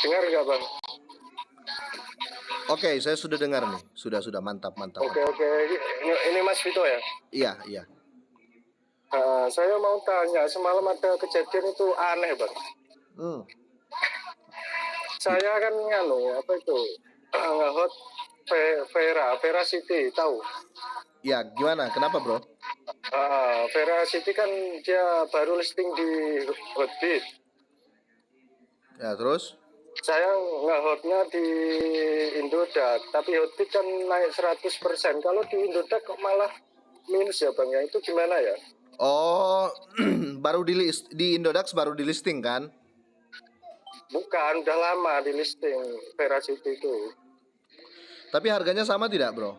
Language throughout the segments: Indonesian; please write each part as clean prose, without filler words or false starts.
Dengar nggak Bang? Oke, saya sudah dengar nih. Sudah mantap. Oke. Ini Mas Vito ya? Iya. Saya mau tanya, semalam ada kejadian itu aneh Bang. Saya kan apa itu, nge-hot Vera City, tahu? Ya, gimana? Kenapa, bro? Vera City kan dia baru listing di Hotbit. Ya, terus? Saya nge-hotnya di Indodax, tapi Hotbit kan naik 100%. Kalau di Indodax kok malah minus ya Bang ya, itu gimana ya? Oh, baru di Indodax baru di listing kan? Bukan, udah lama di listing Vera City itu. Tapi harganya sama tidak, bro?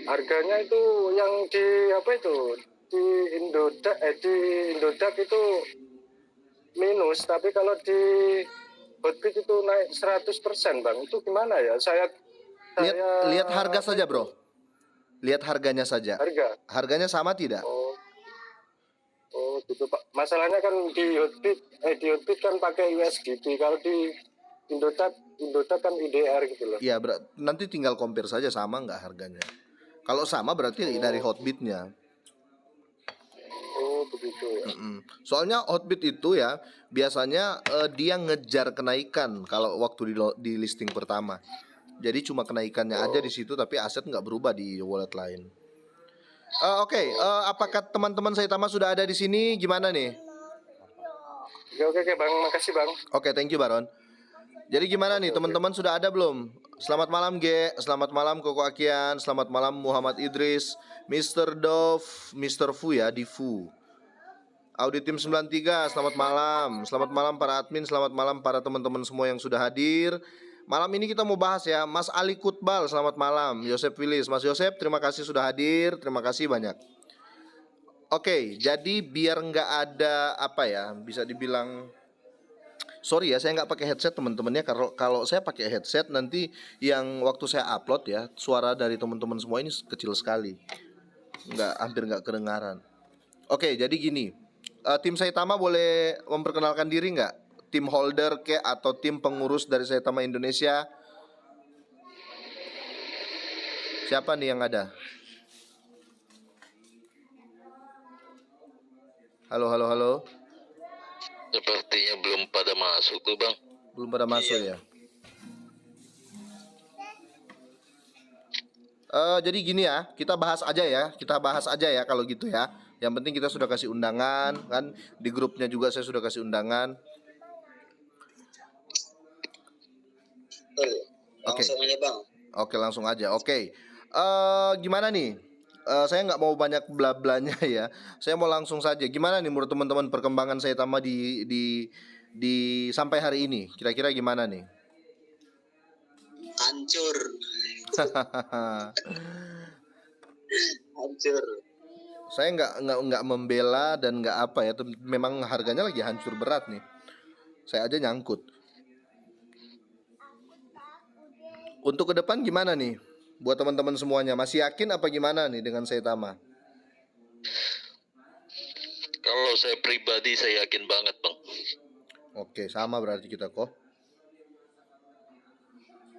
Harganya itu yang di apa itu? Di Indodax itu minus, tapi kalau di Hotbit itu naik 100% Bang. Itu gimana ya? Lihat harga saja, bro. Lihat harganya saja. Harganya sama tidak? Oh gitu Pak. Masalahnya kan di Hotbit kan pakai USDT. Kalau di Indodax kan IDR gitu loh. Iya, nanti tinggal compare saja sama nggak harganya. Kalau sama berarti dari Hotbitnya. Oh begitu ya. Soalnya Hotbit itu ya biasanya dia ngejar kenaikan kalau waktu di listing pertama. Jadi cuma kenaikannya aja di situ, tapi aset nggak berubah di wallet lain. Oke. Apakah teman-teman Saitama sudah ada di sini? Gimana nih? Oke Bang, makasih Bang. Oke, thank you Baron. Jadi gimana nih teman-teman, sudah ada belum? Selamat malam G, selamat malam Koko Akian, selamat malam Muhammad Idris, Mr. Dov, Mr. Fu ya, di Fu. Audit Tim 93, selamat malam. Selamat malam para admin, selamat malam para teman-teman semua yang sudah hadir. Malam ini kita mau bahas ya, Mas Ali Kutbal, selamat malam. Yosep Willis, Mas Yosep, terima kasih sudah hadir, terima kasih banyak. Oke, jadi biar nggak ada apa ya, bisa dibilang, sorry ya, saya nggak pakai headset teman-temannya. Kalau saya pakai headset nanti yang waktu saya upload ya, suara dari teman-teman semua ini kecil sekali, hampir nggak kedengaran. Oke, jadi gini, tim Saitama boleh memperkenalkan diri nggak? Tim holder atau tim pengurus dari Saitama Indonesia? Siapa nih yang ada? Halo. Sepertinya belum pada masuk tuh Bang. Belum pada masuk ya. Jadi gini ya, kita bahas aja ya kalau gitu ya. Yang penting kita sudah kasih undangan kan, di grupnya juga saya sudah kasih undangan. Langsung aja Bang. Oke, langsung aja. Oke. Gimana nih? Saya nggak mau banyak bla-blanya ya. Saya mau langsung saja. Gimana nih menurut teman-teman perkembangan Saitama di sampai hari ini? Kira-kira gimana nih? Hancur. Hancur. Saya nggak membela dan nggak apa ya. Memang harganya lagi hancur berat nih. Saya aja nyangkut. Untuk ke depan gimana nih? Buat teman-teman semuanya, masih yakin apa gimana nih dengan Saitama? Kalau saya pribadi saya yakin banget Bang. Oke, sama berarti kita kok.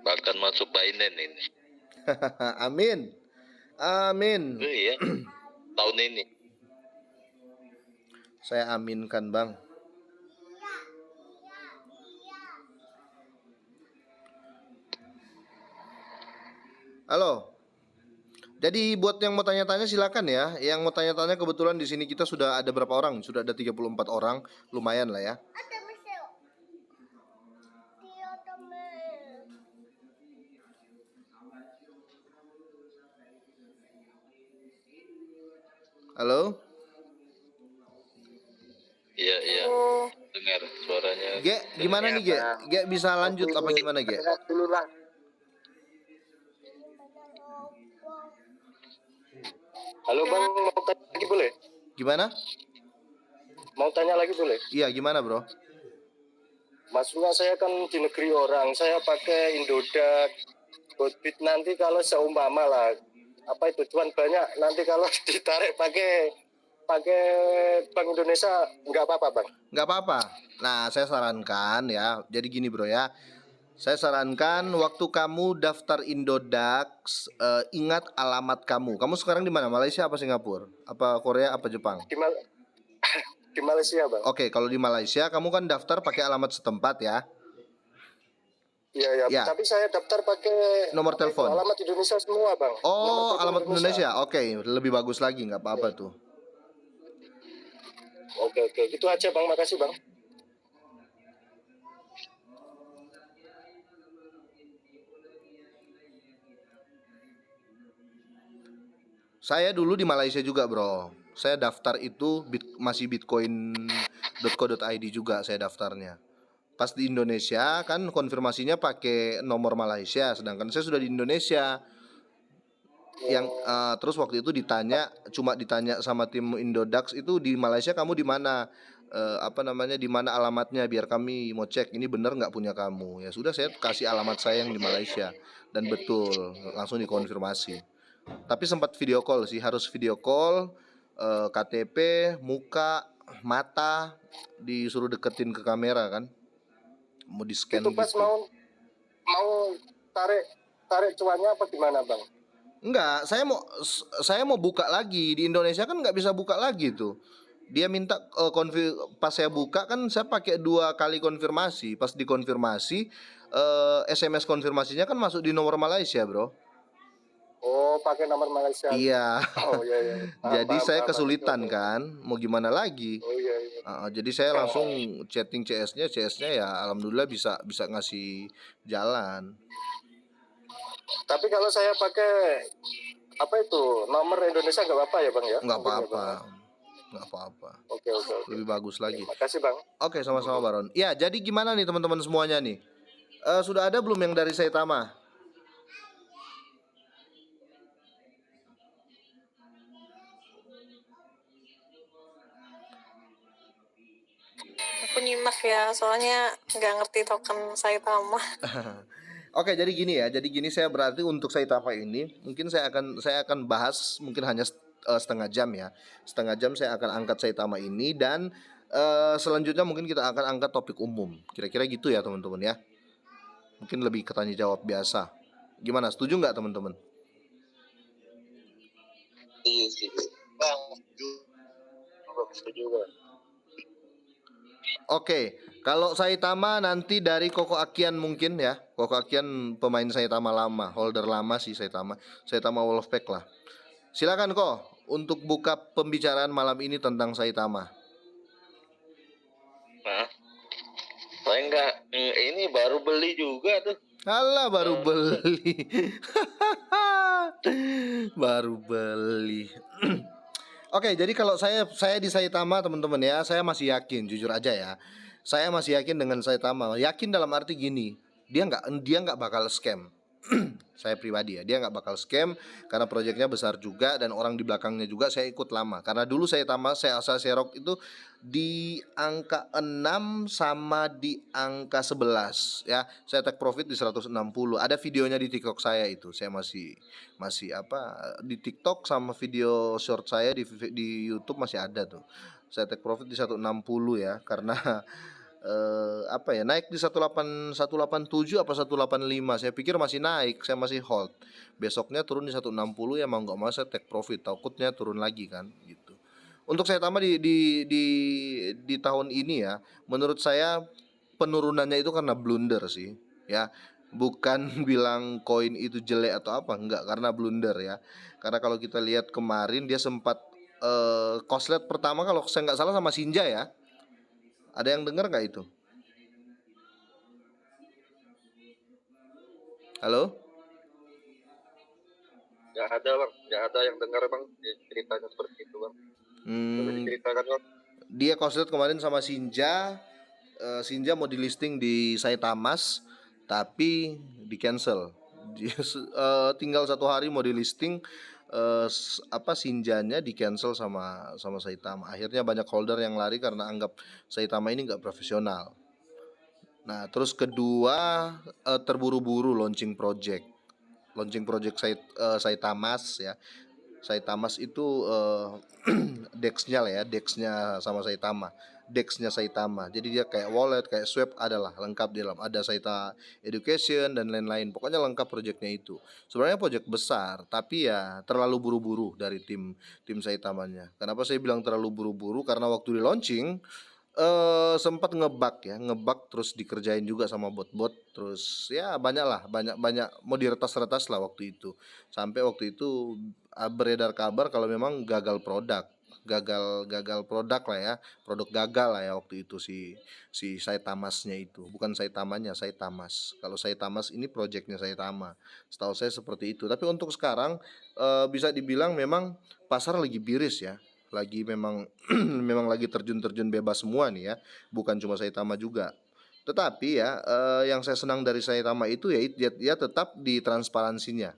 Bahkan masuk Binance ini. Amin. Iya. Tahun ini. Saya aminkan Bang. Halo. Jadi buat yang mau tanya-tanya silakan ya. Yang mau tanya-tanya kebetulan di sini kita sudah ada berapa orang? Sudah ada 34 orang. Lumayan lah ya. Halo? Iya. Dengar suaranya. Ge, gimana nih Ge? Ge bisa lanjut apa gimana Ge? Dulu Bang. Halo Bang, mau tanya lagi boleh? Gimana? Mau tanya lagi boleh? Iya, gimana bro? Maksudnya saya kan di negeri orang, saya pakai Indodax, Hotbit. Nanti kalau seumpama lah, apa itu cuan banyak, nanti kalau ditarik pakai Bank Indonesia nggak apa-apa Bang? Nggak apa-apa. Nah, saya sarankan ya. Jadi gini, Bro ya. Saya sarankan waktu kamu daftar Indodax, ingat alamat kamu. Kamu sekarang di mana? Malaysia apa Singapura? Apa Korea apa Jepang? Di, di Malaysia, Bang. Oke, kalau di Malaysia kamu kan daftar pakai alamat setempat ya. Iya, ya. Ya. Tapi saya daftar pakai Nomor apa itu, telepon. alamat Indonesia semua, Bang. Nomor Oh, telepon alamat Indonesia. Oke, lebih bagus lagi, nggak apa-apa tuh. Oke, gitu aja, Bang. Makasih, Bang. Saya dulu di Malaysia juga, Bro. Saya daftar itu masih bitcoin.co.id juga saya daftarnya. Pas di Indonesia kan konfirmasinya pakai nomor Malaysia, sedangkan saya sudah di Indonesia. Yang terus waktu itu cuma ditanya sama tim Indodax itu, di Malaysia kamu di mana, di mana alamatnya biar kami mau cek ini bener nggak punya kamu. Ya sudah, saya kasih alamat saya yang di Malaysia dan betul langsung dikonfirmasi. Tapi sempat video call sih, harus video call, KTP, muka, mata disuruh deketin ke kamera kan, mau di scan Itu pas gitu. mau tarik cuannya apa gimana, Bang? Enggak, saya mau buka lagi di Indonesia kan nggak bisa buka lagi tuh. Dia minta pas saya buka kan saya pakai 2 kali konfirmasi. Pas dikonfirmasi SMS konfirmasinya kan masuk di nomor Malaysia, Bro. Oh, pakai nomor Malaysia. Iya. Oh, iya. Jadi saya kesulitan Betul. kan, mau gimana lagi? Oh, iya. Jadi saya langsung chatting CS-nya ya alhamdulillah bisa ngasih jalan. Tapi kalau saya pakai apa itu nomor Indonesia nggak apa-apa ya, Bang ya? Nggak Mungkin ya, apa-apa, Bang, ya? nggak apa-apa. Oke. Lebih bagus lagi. Terima kasih, Bang. Oke, sama-sama Baron. Ya, jadi gimana nih teman-teman semuanya nih? Sudah ada belum yang dari Saitama? Aku nyimak ya, soalnya nggak ngerti token Saitama. Oke, jadi gini ya. Jadi gini, saya berarti untuk Saitama ini mungkin saya akan bahas mungkin hanya setengah jam ya. Setengah jam saya akan angkat Saitama ini dan selanjutnya mungkin kita akan angkat topik umum. Kira-kira gitu ya teman-teman ya. Mungkin lebih ke tanya jawab biasa. Gimana? Setuju nggak teman-teman? Iya sih. Bang, Setuju, Bang. Oke, kalau Saitama nanti dari Koko Akian mungkin ya. Koko Akian pemain Saitama lama, holder lama sih Saitama. Saitama Wolfpack lah. Silakan kok untuk buka pembicaraan malam ini tentang Saitama. nah, saya nggak, ini baru beli juga tuh. Alah, baru beli. Baru beli. Oke, jadi kalau saya di Saitama teman-teman ya, saya masih yakin, jujur aja ya. Saya masih yakin dengan Saitama. Yakin dalam arti gini, dia nggak bakal scam. Saya pribadi ya, dia nggak bakal scam karena proyeknya besar juga dan orang di belakangnya juga saya ikut lama. Karena dulu Saitama saya serok itu di angka 6 sama di angka 11 ya. Saya take profit di 160. Ada videonya di TikTok saya itu. Saya masih di TikTok sama video short saya di YouTube masih ada tuh. Saya take profit di 160 ya karena naik di 187 apa 185. Saya pikir masih naik, saya masih hold. Besoknya turun di 160 ya, mau nggak mau saya take profit, takutnya turun lagi kan gitu. Untuk saya tambah di tahun ini ya, menurut saya penurunannya itu karena blunder sih ya. Bukan bilang koin itu jelek atau apa, enggak, karena blunder ya. Karena kalau kita lihat kemarin dia sempat koslet pertama kalau saya nggak salah sama Sinja ya. Ada yang dengar nggak itu? Halo? Nggak ada, Bang. Nggak ada yang dengar, Bang. Ceritanya seperti itu, Bang. Boleh diceritakan, Bang? Dia koslet kemarin sama Sinja. Sinja mau di listing di Saitamas, tapi di cancel. Tinggal 1 hari mau di listing, Sinjanya di cancel sama Saitama. Akhirnya banyak holder yang lari karena anggap Saitama ini nggak profesional. Nah, terus kedua, terburu-buru launching project Saitamas ya. Saitamas itu Dexnya lah ya, Dexnya sama Saitama. DEX-nya Saitama. Jadi dia kayak wallet, kayak swap adalah lengkap di dalam. Ada Saita Education dan lain-lain. Pokoknya lengkap proyeknya itu. Sebenarnya proyek besar, tapi ya terlalu buru-buru dari tim Saitamanya. Kenapa saya bilang terlalu buru-buru? Karena waktu di launching sempat ngebug terus dikerjain juga sama bot-bot, terus ya banyak mau diretas-retas lah waktu itu, sampai waktu itu beredar kabar kalau memang gagal produk lah ya, produk gagal lah ya waktu itu si Saitamasnya itu, bukan Saitamanya, Saitamas. Kalau Saitamas ini projectnya Saitama, setahu saya seperti itu. Tapi untuk sekarang bisa dibilang memang pasar lagi biris ya, lagi memang memang lagi terjun bebas semua nih ya, bukan cuma Saitama juga. Tetapi ya yang saya senang dari Saitama itu ya dia tetap di transparansinya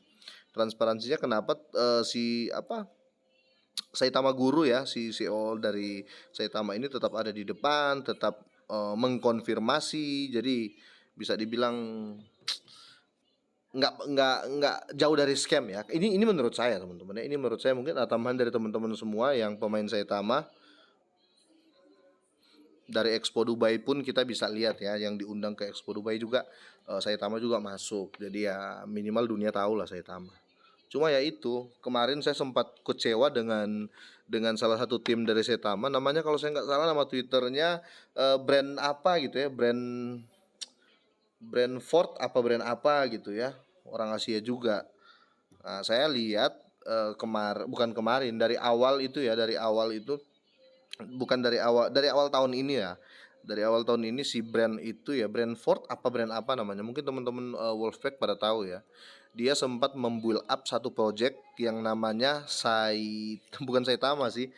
kenapa si apa Saitama Guru ya, si CEO dari Saitama ini tetap ada di depan, tetap mengkonfirmasi. Jadi bisa dibilang nggak jauh dari scam ya. Ini menurut saya teman-teman ya. Ini menurut saya, mungkin ada tambahan dari teman-teman semua yang pemain Saitama. Dari Expo Dubai pun kita bisa lihat ya, yang diundang ke Expo Dubai juga Saitama juga masuk. Jadi ya minimal dunia tahu lah Saitama. Cuma ya itu, kemarin saya sempat kecewa dengan salah satu tim dari Saitama, namanya kalau saya nggak salah nama Twitternya brand apa gitu ya, brand Ford apa brand apa gitu ya, orang Asia juga. Nah, saya lihat bukan kemarin, dari awal itu ya, bukan dari awal tahun ini ya. Dari awal tahun ini si brand itu ya, brand Ford apa brand apa namanya, mungkin teman-teman Wolfpack pada tahu ya. Dia sempat membuild up satu project yang namanya bukan Saitama sih,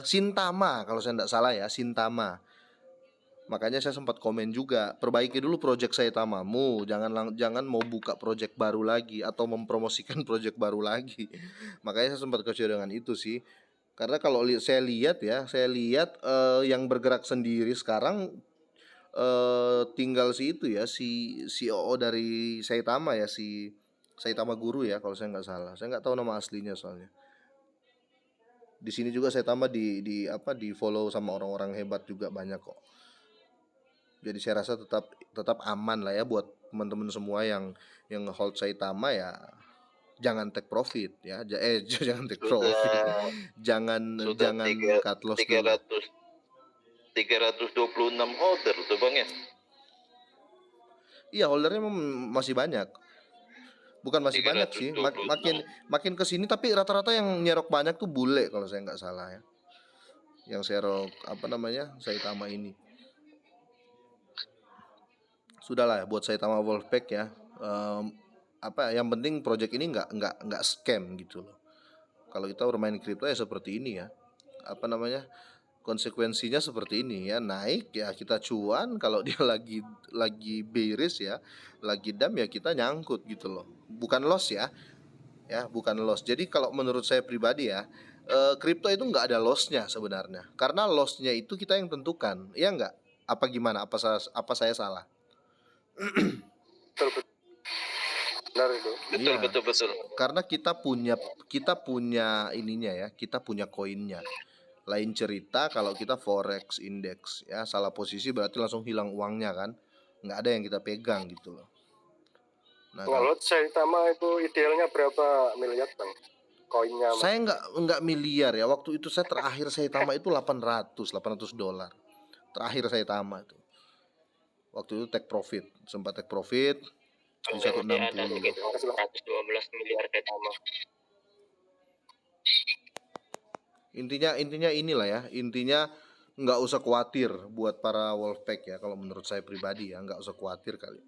Sintama kalau saya tidak salah ya, Sintama. Makanya saya sempat komen juga, perbaiki dulu project Saitamamu, jangan mau buka project baru lagi atau mempromosikan project baru lagi. Makanya saya sempat kecewa dengan itu sih. Karena kalau saya lihat yang bergerak sendiri sekarang tinggal si itu ya, si CEO dari Saitama ya, si Saitama Guru ya kalau saya nggak salah. Saya nggak tahu nama aslinya soalnya. Di sini juga Saitama di follow sama orang-orang hebat juga banyak kok. Jadi saya rasa tetap aman lah ya buat teman-teman semua yang hold Saitama ya. Jangan take profit ya. Jangan take profit. Sudah Jangan sudah cut loss dulu. 326 order tuh Bang ya. Iya, holdernya masih banyak. Bukan masih banyak sih, 326. makin ke sini, tapi rata-rata yang nyerok banyak tuh bule kalau saya nggak salah ya. Yang serok Saitama ini. Sudahlah buat Saitama Wolfpack ya. Yang penting project ini nggak scam gitu loh. Kalau kita bermain kripto ya seperti ini ya. Konsekuensinya seperti ini ya, naik ya kita cuan, kalau dia lagi bearish ya, lagi dam ya kita nyangkut gitu loh. Bukan loss ya. Ya, bukan loss. Jadi kalau menurut saya pribadi ya, kripto itu nggak ada lossnya sebenarnya. Karena lossnya itu kita yang tentukan. Ya nggak? Apa gimana? Apa saya salah? Betul, benar itu. Betul, Iya. betul. Karena kita punya ininya ya, kita punya koinnya. Lain cerita kalau kita forex index ya, salah posisi berarti langsung hilang uangnya kan, nggak ada yang kita pegang gitu loh. Nah, Kalau Saitama itu idealnya berapa miliar Bang? Koinnya saya nggak miliar ya, waktu itu saya terakhir Saitama itu 800 dolar terakhir Saitama itu. Waktu itu sempat take profit di 160. 112 miliar Saitama. Intinya inilah ya, nggak usah khawatir buat para Wolfpack ya, kalau menurut saya pribadi ya, nggak usah khawatir kali.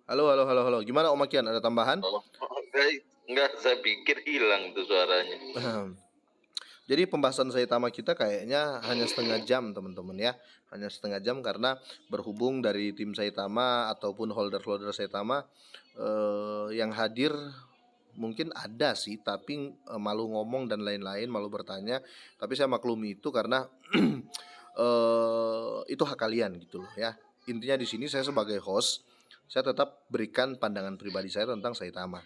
Halo, gimana Om Akian, ada tambahan? Enggak, saya pikir hilang tuh suaranya. Jadi pembahasan Saitama kita kayaknya hanya setengah jam teman-teman ya, hanya setengah jam, karena berhubung dari tim Saitama ataupun holder Saitama yang hadir mungkin ada sih, tapi malu ngomong dan lain-lain, malu bertanya. Tapi saya maklumi itu karena itu hak kalian gitu loh ya. Intinya di sini saya sebagai host saya tetap berikan pandangan pribadi saya tentang Saitama.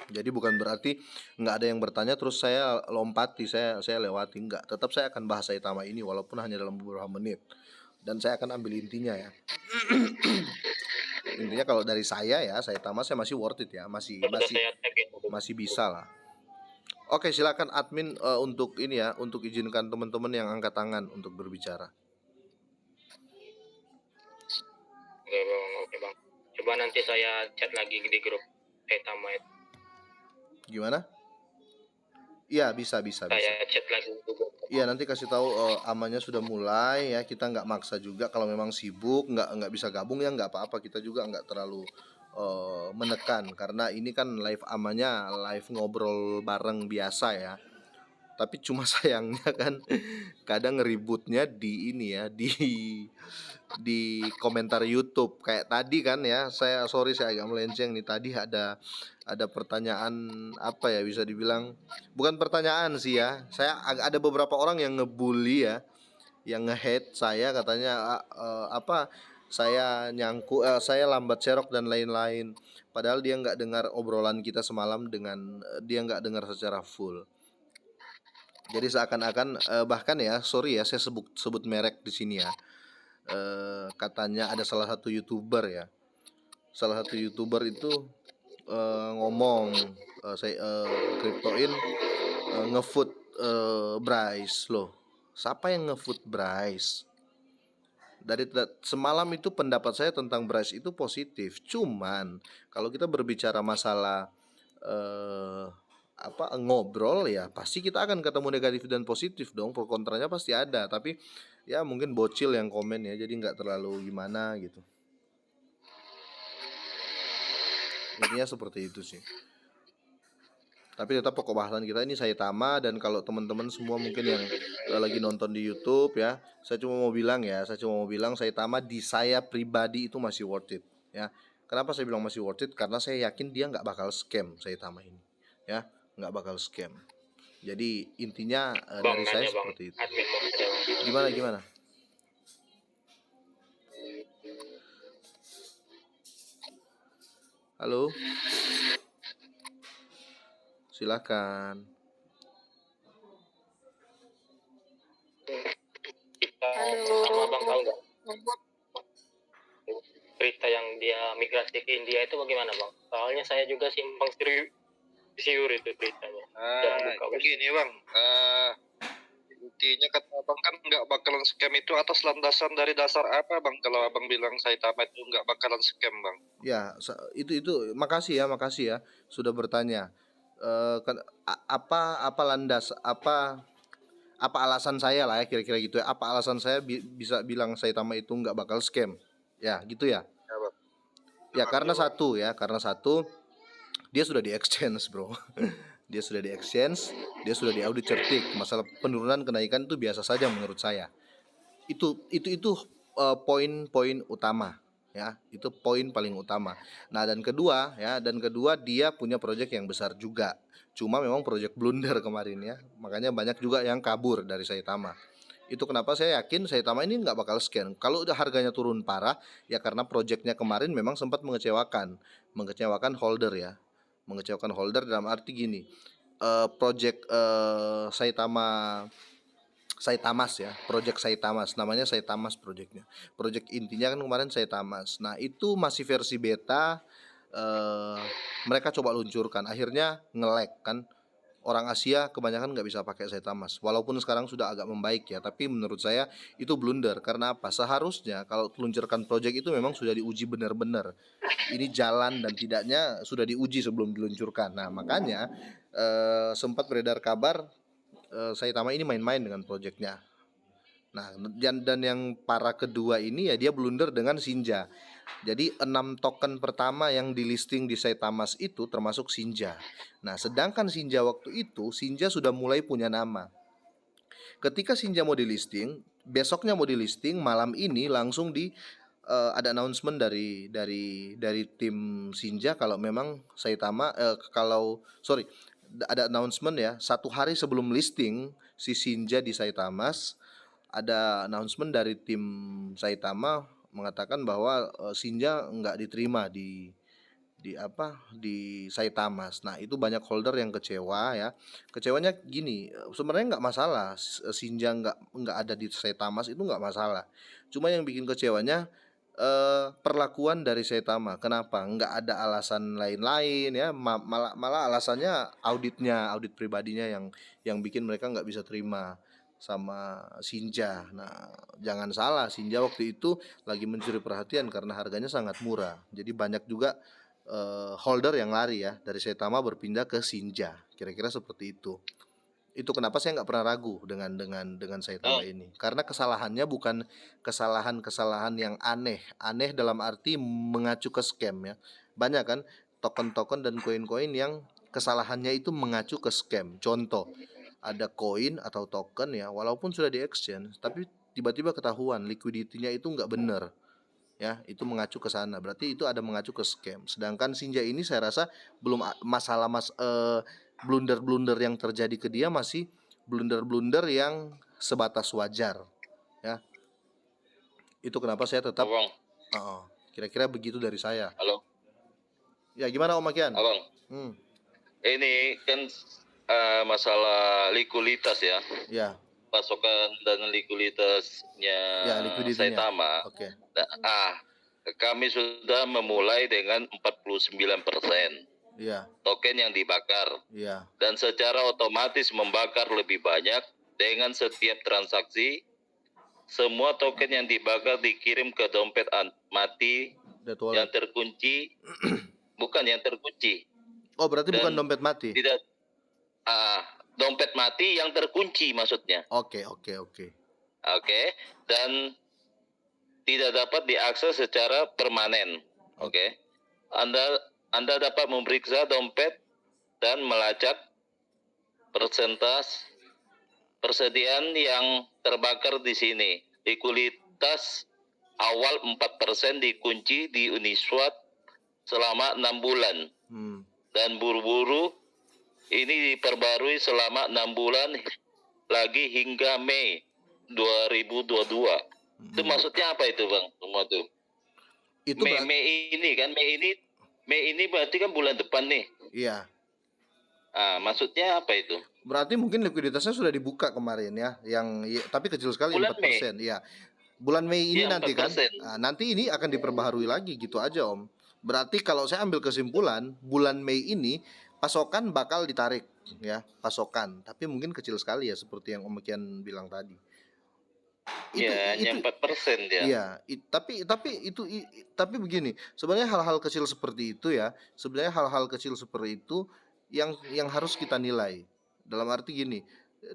Jadi bukan berarti nggak ada yang bertanya terus saya lompati, saya lewati, nggak. Tetap saya akan bahas Saitama ini walaupun hanya dalam beberapa menit. Dan saya akan ambil intinya ya. Intinya kalau dari saya ya, Saitama saya masih worth it ya, Sudah saya tag ya. masih bisa lah. Oke, silakan admin untuk ini ya, untuk izinkan teman-teman yang angkat tangan untuk berbicara. Oke bang. Coba nanti saya chat lagi di grup Saitama itu. Gimana? Iya, bisa. Saya chat lagi di grup. Iya, nanti kasih tahu amannya sudah mulai ya. Kita nggak maksa juga, kalau memang sibuk nggak bisa gabung ya nggak apa-apa. Kita juga nggak terlalu menekan karena ini kan live amannya live ngobrol bareng biasa ya. Tapi cuma sayangnya kan kadang ributnya di ini ya, di komentar YouTube kayak tadi kan ya. Saya agak melenceng nih. Tadi ada pertanyaan, apa ya, bisa dibilang bukan pertanyaan sih ya. Ada beberapa orang yang ngebully ya, yang nge-hate saya, katanya apa, saya saya lambat serok dan lain-lain. Padahal dia nggak dengar obrolan kita semalam dengan dia nggak dengar secara full. Jadi seakan-akan bahkan ya, sorry ya saya sebut merek di sini ya. Katanya ada salah satu YouTuber ya. Salah satu YouTuber itu ngomong saya kriptoin ngefood Bryce loh. Siapa yang ngefood Bryce? Semalam itu pendapat saya tentang Bryce itu positif. Cuman kalau kita berbicara masalah ngobrol ya, pasti kita akan ketemu negatif dan positif dong. Pro kontranya pasti ada. Tapi ya mungkin bocil yang komen ya, jadi nggak terlalu gimana gitu. Intinya seperti itu sih. Tapi tetap pokok bahasan kita ini Saitama. Dan kalau teman-teman semua mungkin yang lagi nonton di YouTube ya, saya cuma mau bilang Saitama di saya pribadi itu masih worth it ya. Kenapa saya bilang masih worth it? Karena saya yakin dia nggak bakal scam Saitama ini ya, nggak bakal scam. Jadi intinya dari saya seperti itu. Gimana? Halo, silakan. Sama abang tahu nggak berita yang dia migrasi ke India itu bagaimana bang? Soalnya saya juga simpang siur itu beritanya. Begini bang, intinya kata abang kan nggak bakalan scam itu atas landasan dari dasar apa bang? Kalau abang bilang Saitama itu nggak bakalan scam bang? Ya itu makasih ya sudah bertanya. Apa alasan saya lah ya, kira-kira gitu ya. Apa alasan saya bisa bilang Saitama itu nggak bakal scam? Ya gitu ya. Ya bang. Ya karena satu dia sudah di exchange bro. Dia sudah di exchange, dia sudah di audit certik. Masalah penurunan kenaikan itu biasa saja menurut saya. Itu poin-poin utama ya, itu poin paling utama. Nah dan kedua dia punya proyek yang besar juga. Cuma memang proyek blunder kemarin ya, makanya banyak juga yang kabur dari Saitama. Itu kenapa saya yakin Saitama ini nggak bakal scam. Kalau udah harganya turun parah ya karena proyeknya kemarin memang sempat mengecewakan holder ya. Mengecewakan holder dalam arti gini, proyek Saitamas ya, project Saitamas, namanya Saitamas projectnya. Project intinya kan kemarin Saitamas. Nah itu masih versi beta, mereka coba luncurkan, akhirnya nge-lag kan. Orang Asia kebanyakan nggak bisa pakai Saitamas. Walaupun sekarang sudah agak membaik ya, tapi menurut saya itu blunder. Karena apa? Seharusnya kalau luncurkan project itu memang sudah diuji benar-benar. Ini jalan dan tidaknya sudah diuji sebelum diluncurkan. Nah makanya sempat beredar kabar Saitama ini main-main dengan proyeknya. Nah dan yang parah kedua ini ya dia blunder dengan Shinja. Jadi 6 token pertama yang di listing di Saitamas itu termasuk Shinja. Nah sedangkan Shinja waktu itu Shinja sudah mulai punya nama. Ketika Shinja mau di listing, besoknya mau di listing, malam ini langsung ada announcement dari tim Shinja kalau memang Saitama ada announcement ya, 1 hari sebelum listing si Shinja di Saitamas, ada announcement dari tim Saitama mengatakan bahwa Shinja nggak diterima di Saitama. Nah, itu banyak holder yang kecewa ya. Kecewanya gini, sebenarnya nggak masalah Shinja nggak ada di Saitama itu nggak masalah. Cuma yang bikin kecewanya perlakuan dari Saitama. Kenapa? Nggak ada alasan lain-lain ya, malah alasannya audit pribadinya yang bikin mereka nggak bisa terima sama Shinja. Nah, jangan salah, Shinja waktu itu lagi mencuri perhatian karena harganya sangat murah. Jadi banyak juga holder yang lari ya dari Saitama berpindah ke Shinja. Kira-kira seperti itu. Itu kenapa saya nggak pernah ragu dengan Saitama ini. Karena kesalahannya bukan kesalahan yang aneh dalam arti mengacu ke scam ya. Banyak kan token-token dan koin-koin yang kesalahannya itu mengacu ke scam. Contoh, ada koin atau token ya, walaupun sudah di exchange, tapi tiba-tiba ketahuan liquidity-nya itu nggak benar. Ya, itu mengacu ke sana. Berarti itu ada mengacu ke scam. Sedangkan Shinja ini saya rasa belum blunder-blunder yang terjadi ke dia masih blunder-blunder yang sebatas wajar ya. Itu kenapa saya tetap Abang, kira-kira begitu dari saya. halo, Ya, gimana Om Akian? abang. Ini kan masalah likuiditas ya, Ya, pasokan dan likuiditasnya likuiditinya. Saitama. Oke. Kami sudah memulai dengan 49% Iya, token yang dibakar, iya. dan secara otomatis membakar lebih banyak dengan setiap transaksi. Semua token yang dibakar dikirim ke dompet mati Dead wallet. yang terkunci, bukan yang terkunci. Oh, berarti Dan bukan dompet mati. Tidak, dompet mati yang terkunci maksudnya. Oke. Oke, dan tidak dapat diakses secara permanen. Oke. Anda dapat memeriksa dompet dan melacak persediaan yang terbakar di sini. Likuiditas awal 4% dikunci di Uniswap selama 6 bulan. Dan buru-buru ini diperbarui selama 6 bulan lagi hingga Mei 2022. Itu maksudnya apa itu, Bang? Semua itu. Itu Mei ini berarti kan bulan depan nih. Iya. Maksudnya apa itu? Berarti mungkin likuiditasnya sudah dibuka kemarin ya, tapi kecil sekali, Bulan 4%. Ya. Bulan Mei ini Iya, nanti 4%. kan. Nah, nanti ini akan diperbaharui lagi gitu aja, Om. Berarti kalau saya ambil kesimpulan, bulan Mei ini pasokan bakal ditarik ya, pasokan. Tapi mungkin kecil sekali ya seperti yang Om Kian bilang tadi. Hanya 4% ya. Iya, tapi begini, sebenarnya hal-hal kecil seperti itu ya, yang harus kita nilai. Dalam arti gini,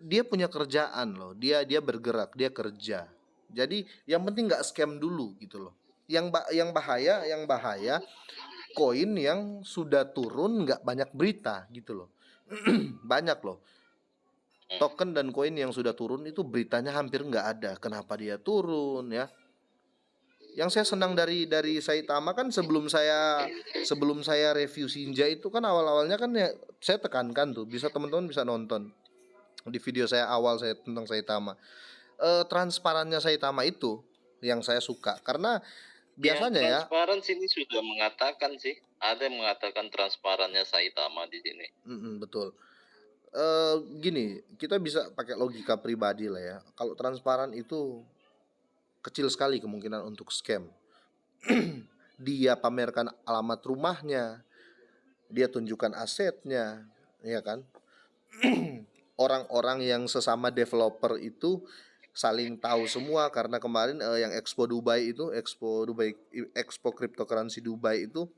dia punya kerjaan loh, dia bergerak, dia kerja. Jadi yang penting nggak scam dulu gitu loh. Yang bahaya koin yang sudah turun nggak banyak berita gitu loh. Banyak loh. Token dan koin yang sudah turun itu beritanya hampir nggak ada. Kenapa dia turun ya? Yang saya senang dari Saitama kan sebelum saya review Shinja itu kan awal-awalnya kan ya saya tekankan tuh, teman-teman bisa nonton di video saya awal saya tentang Saitama. Transparannya Saitama itu yang saya suka karena biasanya transparan sini sudah mengatakan sih, ada yang mengatakan transparannya Saitama di sini. Betul. Gini, kita bisa pakai logika pribadi lah ya. Kalau transparan itu kecil sekali kemungkinan untuk scam. Dia pamerkan alamat rumahnya, dia tunjukkan asetnya, ya kan? Orang-orang yang sesama developer itu saling tahu semua karena kemarin yang Expo Cryptocurrency Dubai itu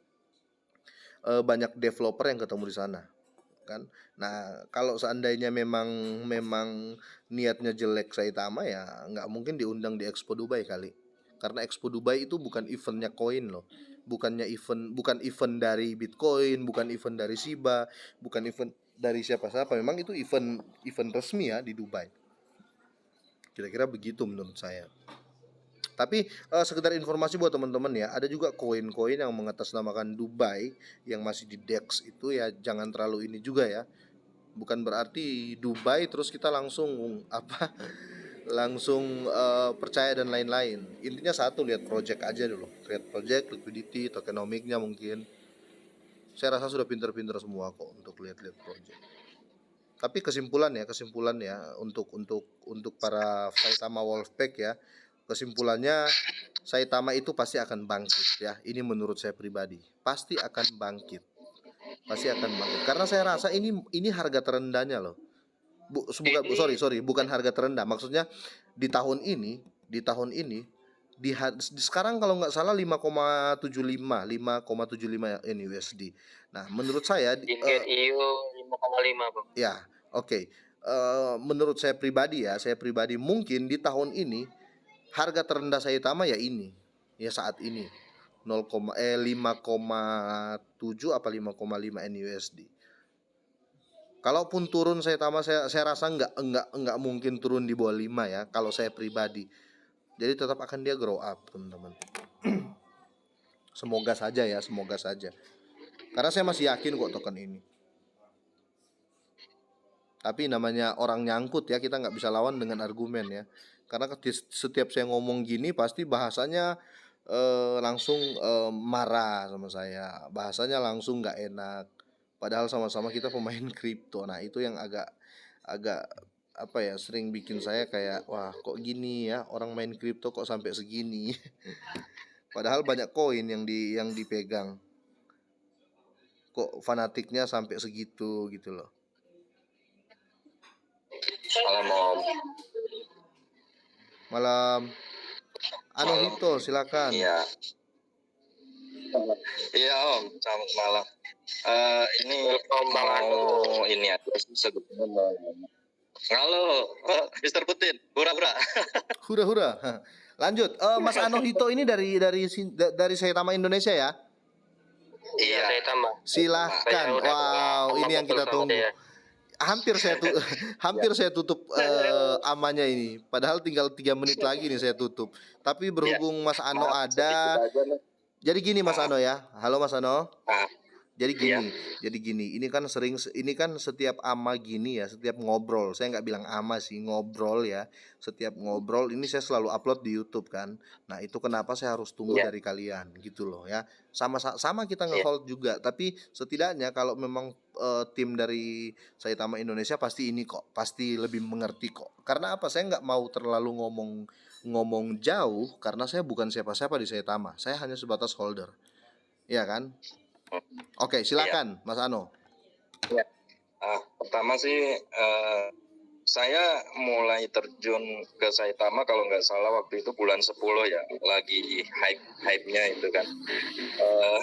banyak developer yang ketemu di sana kan. Nah, kalau seandainya memang niatnya jelek Saitama ya nggak mungkin diundang di Expo Dubai kali. Karena Expo Dubai itu bukan eventnya koin loh. Bukan event dari Bitcoin, bukan event dari Shiba, bukan event dari siapa-siapa. Memang itu event resmi ya di Dubai. Kira-kira begitu menurut saya. Tapi sekedar informasi buat teman-teman ya, ada juga koin-koin yang mengatasnamakan Dubai yang masih di DEX itu ya, jangan terlalu ini juga ya. Bukan berarti Dubai terus kita langsung langsung percaya dan lain-lain. Intinya satu, lihat project aja dulu, lihat project, liquidity, tokenomicnya mungkin. Saya rasa sudah pinter-pinter semua kok untuk lihat-lihat project. Tapi kesimpulan ya untuk para Saitama Wolfpack ya, kesimpulannya Saitama itu pasti akan bangkit ya. Ini menurut saya pribadi, pasti akan bangkit, karena saya rasa ini harga terendahnya loh. Bukan harga terendah, maksudnya di tahun ini sekarang kalau nggak salah 5,75 ini USD. Nah, menurut saya Indian EU 5,5 bang. ya, oke. Menurut saya pribadi mungkin di tahun ini harga terendah Saitama ya ini, ya saat ini 5,7 apa 5,5 NUSD. Kalaupun turun Saitama, saya rasa nggak mungkin turun di bawah 5 ya kalau saya pribadi. Jadi tetap akan dia grow up, teman-teman. Semoga saja. Karena saya masih yakin kok token ini. Tapi namanya orang nyangkut ya, kita nggak bisa lawan dengan argumen ya. Karena setiap saya ngomong gini pasti bahasanya langsung marah sama saya. Bahasanya langsung nggak enak. Padahal sama-sama kita pemain kripto. Nah, itu yang agak apa ya, sering bikin saya kayak wah kok gini ya, orang main kripto kok sampai segini. Padahal banyak koin yang dipegang. Kok fanatiknya sampai segitu gitu loh. Malam Om. Malam. Anohito, silakan. Iya. Iya Om, selamat malam. Ini mau ini aja sih sebetulnya. Halo, Mr. Putin, hura-hura. Hura-hura. Lanjut, Mas Anohito ini dari Saitama Indonesia ya? Iya, saya tambah. Silahkan. Saya udah Wow, lama ini yang betul kita sama tunggu. dia. Hampir saya tutup amannya ini. Padahal tinggal 3 menit lagi nih saya tutup. Tapi berhubung Mas Ano ada, jadi gini Mas Ano ya. Halo Mas Ano. Jadi gini, ini kan setiap ama gini ya, setiap ngobrol, saya nggak bilang ama sih, ngobrol ya, setiap ngobrol ini saya selalu upload di YouTube kan. Nah, itu kenapa saya harus tunggu dari kalian gitu loh ya. Sama kita nge-hold juga, tapi setidaknya kalau memang tim dari Saitama Indonesia pasti pasti lebih mengerti kok. Karena apa? Saya nggak mau terlalu ngomong jauh karena saya bukan siapa-siapa di Saitama, saya hanya sebatas holder, ya kan? Oke, silakan Mas Ano. Ya. Pertama sih saya mulai terjun ke Saitama kalau nggak salah waktu itu bulan 10 ya, lagi hype-nya itu kan.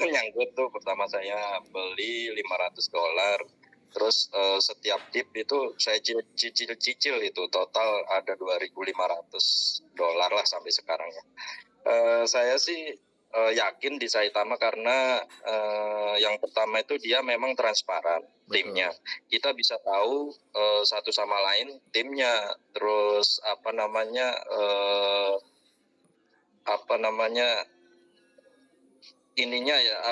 Nyangkut tuh pertama saya beli $500. Terus setiap dip itu saya cicil itu total ada $2.500 lah sampai sekarang ya. Saya sih yakin di Saitama karena yang pertama itu dia memang transparan. Betul. Timnya, kita bisa tahu satu sama lain timnya, terus ininya ya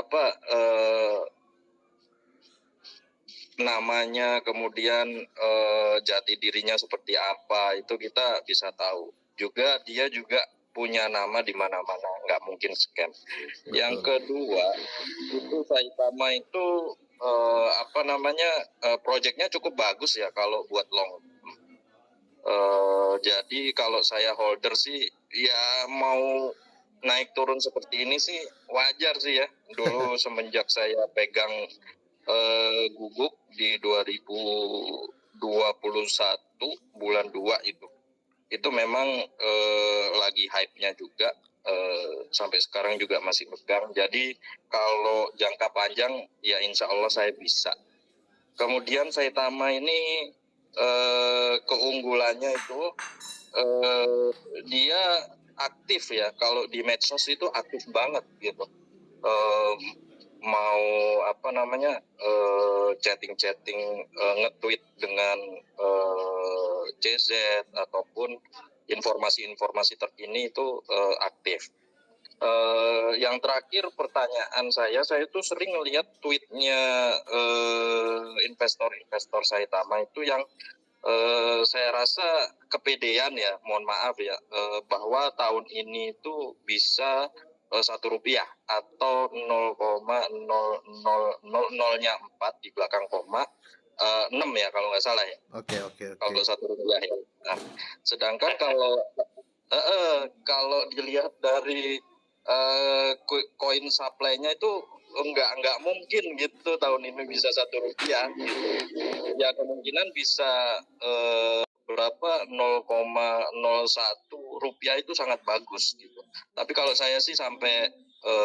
namanya, kemudian jati dirinya seperti apa, itu kita bisa tahu. Juga dia juga punya nama di mana-mana, nggak mungkin scam. Betul. Yang kedua itu Saitama itu proyeknya cukup bagus ya kalau buat long. Jadi kalau saya holder sih ya mau naik turun seperti ini sih wajar sih ya. Dulu semenjak saya pegang guguk di 2021 bulan 2 itu memang lagi hype-nya juga, sampai sekarang juga masih pegang. Jadi kalau jangka panjang ya insya Allah saya bisa. Kemudian Saitama ini keunggulannya itu dia aktif ya, kalau di medsos itu aktif banget gitu. Mau chatting nge-tweet dengan CZ ataupun informasi-informasi terkini itu aktif. Yang terakhir pertanyaan saya itu sering melihat tweetnya investor Saitama itu yang saya rasa kepedean ya, mohon maaf ya, bahwa tahun ini itu bisa 1 rupiah atau 0,0000-nya 4 di belakang koma 6 ya kalau nggak salah ya. Oke. Kalau 1 rupiah ya. Nah, sedangkan kalau dilihat dari koin supply-nya itu nggak mungkin gitu tahun ini bisa 1 rupiah gitu. Ya kemungkinan bisa berapa 0,01 rupiah itu sangat bagus gitu. Tapi kalau saya sih sampai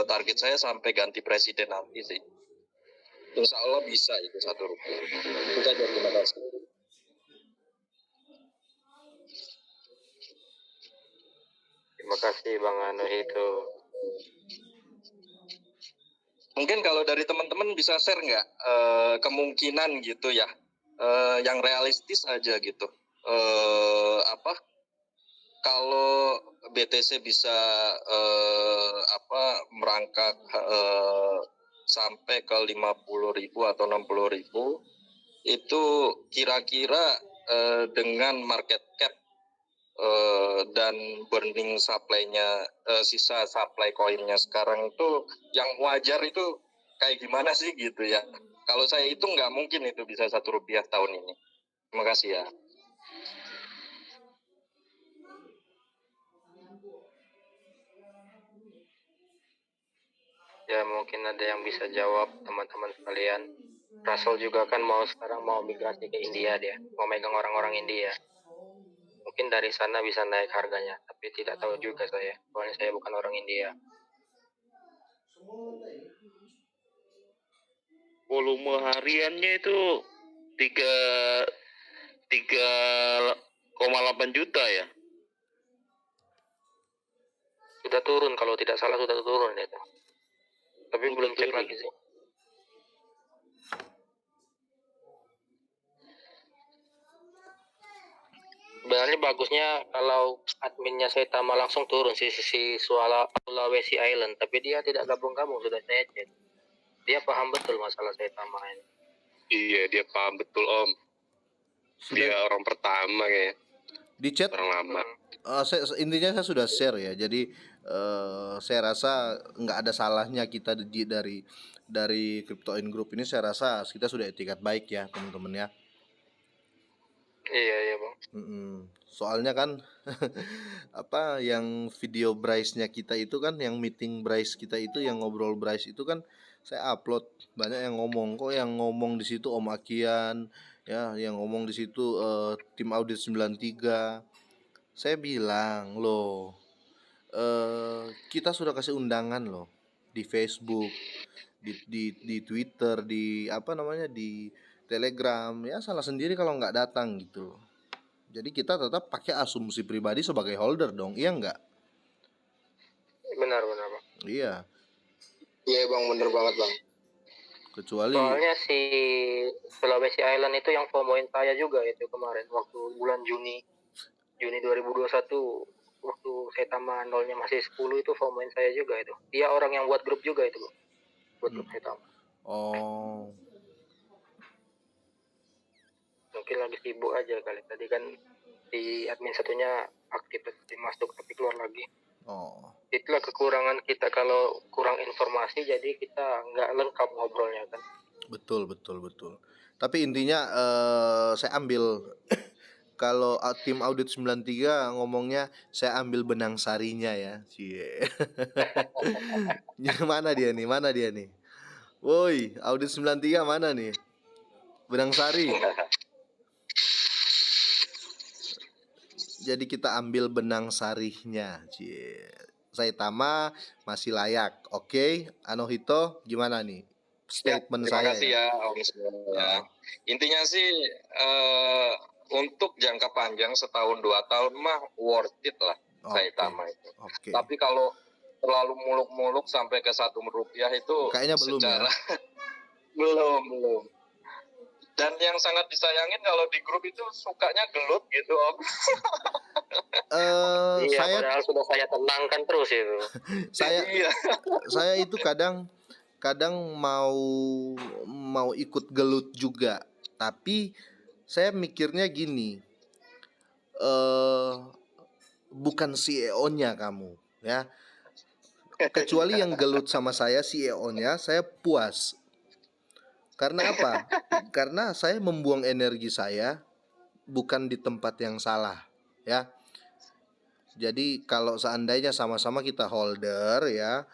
target saya sampai ganti presiden nanti sih. Insya Allah bisa itu 1 rupiah. Itu saja, terima kasih. Terima kasih Bang Anu itu. Mungkin kalau dari teman-teman bisa share nggak kemungkinan gitu ya, yang realistis aja gitu. Kalau BTC bisa merangkak sampai ke 50.000 atau 60.000, itu kira-kira dengan market cap dan burning supply-nya, sisa supply koinnya sekarang itu yang wajar itu kayak gimana sih gitu ya. Kalau saya itu nggak mungkin itu bisa 1 rupiah tahun ini. Terima kasih ya. Ya mungkin ada yang bisa jawab teman-teman sekalian. Russell juga kan sekarang mau migrasi ke India, dia mau megang orang-orang India. Mungkin dari sana bisa naik harganya, tapi tidak tahu juga saya, soalnya saya bukan orang India. Volume hariannya itu 3,8 juta ya. Sudah turun, kalau tidak salah sudah turun itu. Tapi belum cek lagi sih. Sebenarnya bagusnya kalau adminnya Saitama langsung turun si Sulawesi Island, tapi dia tidak gabung-gabung, sudah saya cek. Dia paham betul masalah Saitama ini. Iya, dia paham betul Om. Dia orang pertama kayak Di chat orang lama. intinya saya sudah share ya. Jadi saya rasa nggak ada salahnya kita dari Crypto In Group ini. Saya rasa kita sudah etikat baik ya teman-teman ya. Iya Bang. Soalnya kan yang video Bryce-nya kita itu kan, yang meeting Bryce kita itu, yang ngobrol Bryce itu kan saya upload, banyak yang ngomong, kok yang ngomong di situ Om Akian ya, yang ngomong di situ tim audit 93. Saya bilang loh, kita sudah kasih undangan loh di Facebook, di Twitter, di di Telegram, ya salah sendiri kalau nggak datang gitu. Jadi kita tetap pakai asumsi pribadi sebagai holder dong, iya nggak? Benar Bang. Iya. Iya Bang, bener banget Bang. Kecuali Soalnya si Sulawesi Island itu yang FOMOin saya juga itu kemarin waktu bulan Juni 2021, waktu Saitama nolnya masih 10 itu FOMOin saya juga itu. Dia orang yang buat grup juga itu, buat grup Saitama. oh, Mungkin lagi sibuk aja kali, tadi kan di admin satunya aktif masuk tapi keluar lagi. Itulah kekurangan kita kalau kurang informasi, jadi kita nggak lengkap ngobrolnya kan. betul. Tapi intinya saya ambil kalau tim audit 93 ngomongnya, saya ambil benang sarinya ya. Cie. Mana dia nih? Woi, audit 93 mana nih? Benang sari. Jadi kita ambil benang sarihnya. Cie. Saitama masih layak. Oke, Anohito gimana nih statement terima saya? Kasih ya Om ya. Intinya sih untuk jangka panjang setahun 2 tahun mah worth it lah Saitama itu. Tapi kalau terlalu muluk-muluk sampai ke 1 rupiah itu kayaknya belum secara ya. belum. Dan yang sangat disayangin kalau di grup itu sukanya gelut gitu Om. Iya, padahal sudah saya tenangkan terus itu. Saya itu kadang mau ikut gelut juga, tapi saya mikirnya gini, bukan CEO-nya kamu, ya. Kecuali yang gelut sama saya CEO-nya, saya puas. Karena apa? Karena saya membuang energi saya bukan di tempat yang salah, ya. Jadi kalau seandainya sama-sama kita holder, ya,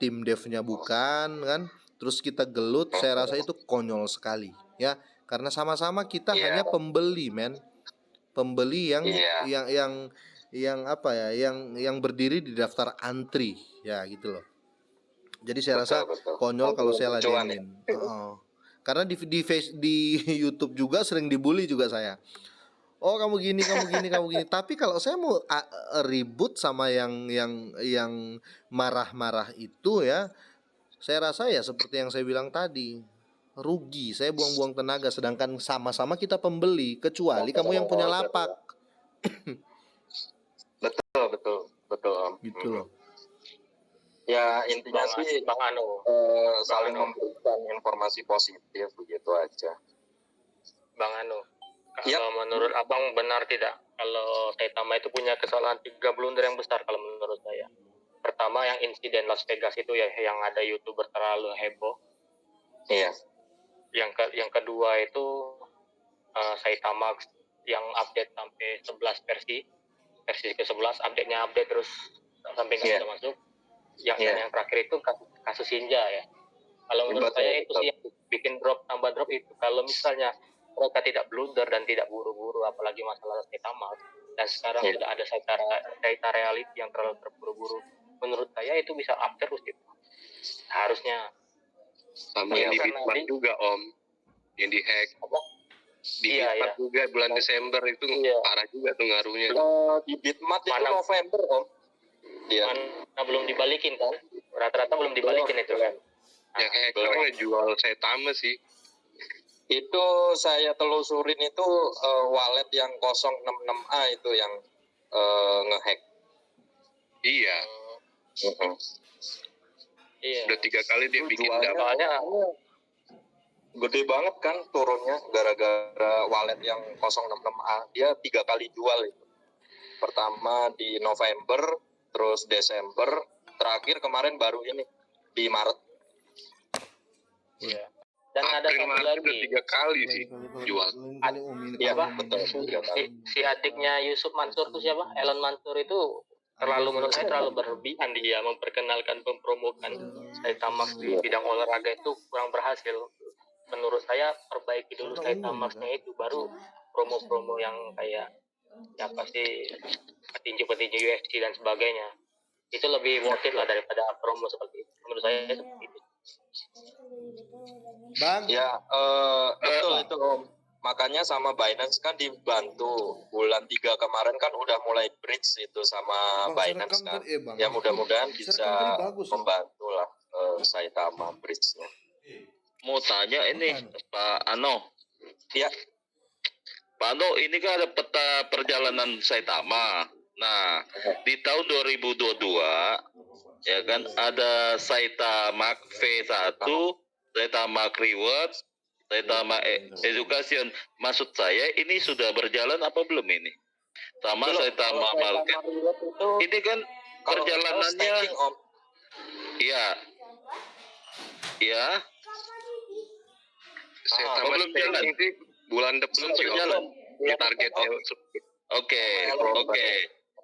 tim devnya bukan kan, terus kita gelut, saya rasa itu konyol sekali, ya. Karena sama-sama kita hanya pembeli, men. Pembeli yang apa ya, yang berdiri di daftar antri, ya gitu loh. Jadi saya rasa konyol kalau saya ladenin. Karena di YouTube juga sering dibully juga saya. Oh, kamu gini, kamu gini, kamu gini. Tapi kalau saya mau ribut sama yang marah-marah itu, ya, saya rasa ya seperti yang saya bilang tadi, rugi. Saya buang-buang tenaga, sedangkan sama-sama kita pembeli, kecuali kamu yang punya lapak. Betul Om. Gitu loh. Ya intinya sih Bang Anu, saling memberikan informasi positif begitu aja. Bang Anu, Iya. kalau menurut Abang benar tidak kalau Saitama itu punya kesalahan 3 blunder yang besar kalau menurut saya? Pertama yang insiden Las Vegas itu ya, yang ada YouTuber terlalu heboh. Iya. Yang kedua itu Saitama yang update sampai 11 versi ke-11, update-nya update terus sampai nggak bisa masuk. Yang terakhir itu kasus Shinja ya. Kalau menurut saya itu sih yang bikin tambah drop itu. Kalau misalnya mereka tidak blunder dan tidak buru-buru, apalagi masalah Saitama, dan sekarang sudah ada Saita reality yang terlalu terburu-buru, menurut saya itu bisa up terus gitu. Harusnya. Sama yang di Bitmart juga Om, yang di hack. Di Bitmart juga bulan Desember itu parah juga tuh ngaruhnya. Di Bitmart itu November Om. Mana belum dibalikin kan? Rata-rata belum dibalikin itu kan. Yang hacker ngejual Saitama sih. Itu saya telusurin itu wallet yang 066A itu yang ngehack. Iya. Iya. Udah 3 kali dia bikin Soalnya gede banget kan turunnya gara-gara wallet yang 066A. Dia 3 kali jual itu. Pertama di November, terus Desember, terakhir kemarin baru ini di Maret. Iya. Dan ada April satu Maret lagi. udah 3 kali sih jual. Iya betul. Si adiknya Yusuf Mansur itu siapa? Elon Mansur itu menurut saya terlalu berlebihan, dia mempromokan Saitama di bidang olahraga itu kurang berhasil. Menurut saya perbaiki dulu Saitama-nya itu, baru promo-promo yang kayak apa sih, petinju-petinju UFC dan sebagainya. Itu lebih worth it lah daripada promo seperti itu. Menurut saya seperti itu. Bang. Ya, betul itu Om. Makanya sama Binance kan dibantu. Bulan 3 kemarin kan udah mulai bridge itu sama Binance kan. Ya mudah-mudahan bisa membantu lah Saitama bridge-nya. Mau tanya ini Pak Ano. Ya. Pak Ano, ini kan ada peta perjalanan Saitama. Nah, di tahun 2022 ya kan ada Saitama V1, Saitama Reward, Saitama Education. Maksud saya ini sudah berjalan apa belum ini? Sama Saitama Market. Ini kan perjalanannya. Iya. Iya. Saitama belum jalan. Bulan depan sih berjalan. Di targetnya. Oke.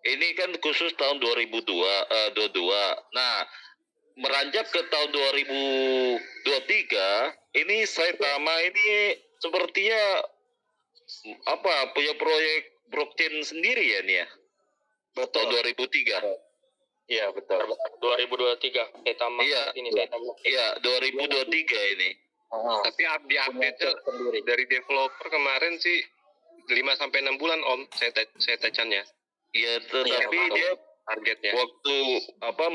Ini kan khusus tahun 2022. Nah, meranjak ke tahun 2023, ini Saitama ini sepertinya punya proyek blockchain sendiri ya nih ya. Betul. Tahun 2003. Iya, betul. 2023 Saitama ini Saitama. Iya, 2023 ini. Tapi di update dari developer kemarin sih 5-6 bulan Om saya tacannya. Ya, tetapi dia targetnya waktu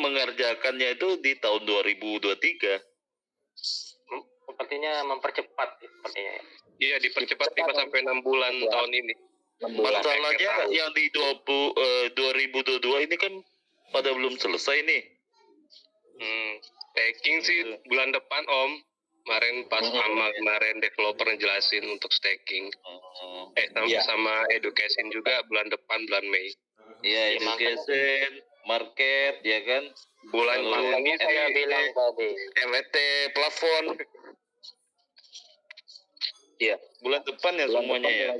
mengerjakannya itu di tahun 2023. Sepertinya mempercepat sepertinya. Iya, dipercepat 5-6 bulan tahun ini. Masalahnya yang di 2022 ini kan pada belum selesai nih. Packing sih bulan depan Om Kemarin pas kemarin developer ngejelasin untuk staking. Sama education juga bulan depan bulan Mei. Iya, education, market, ya kan? Bulan Juni saya bilang tadi. MT plafon. Iya, bulan depan ya semuanya ya.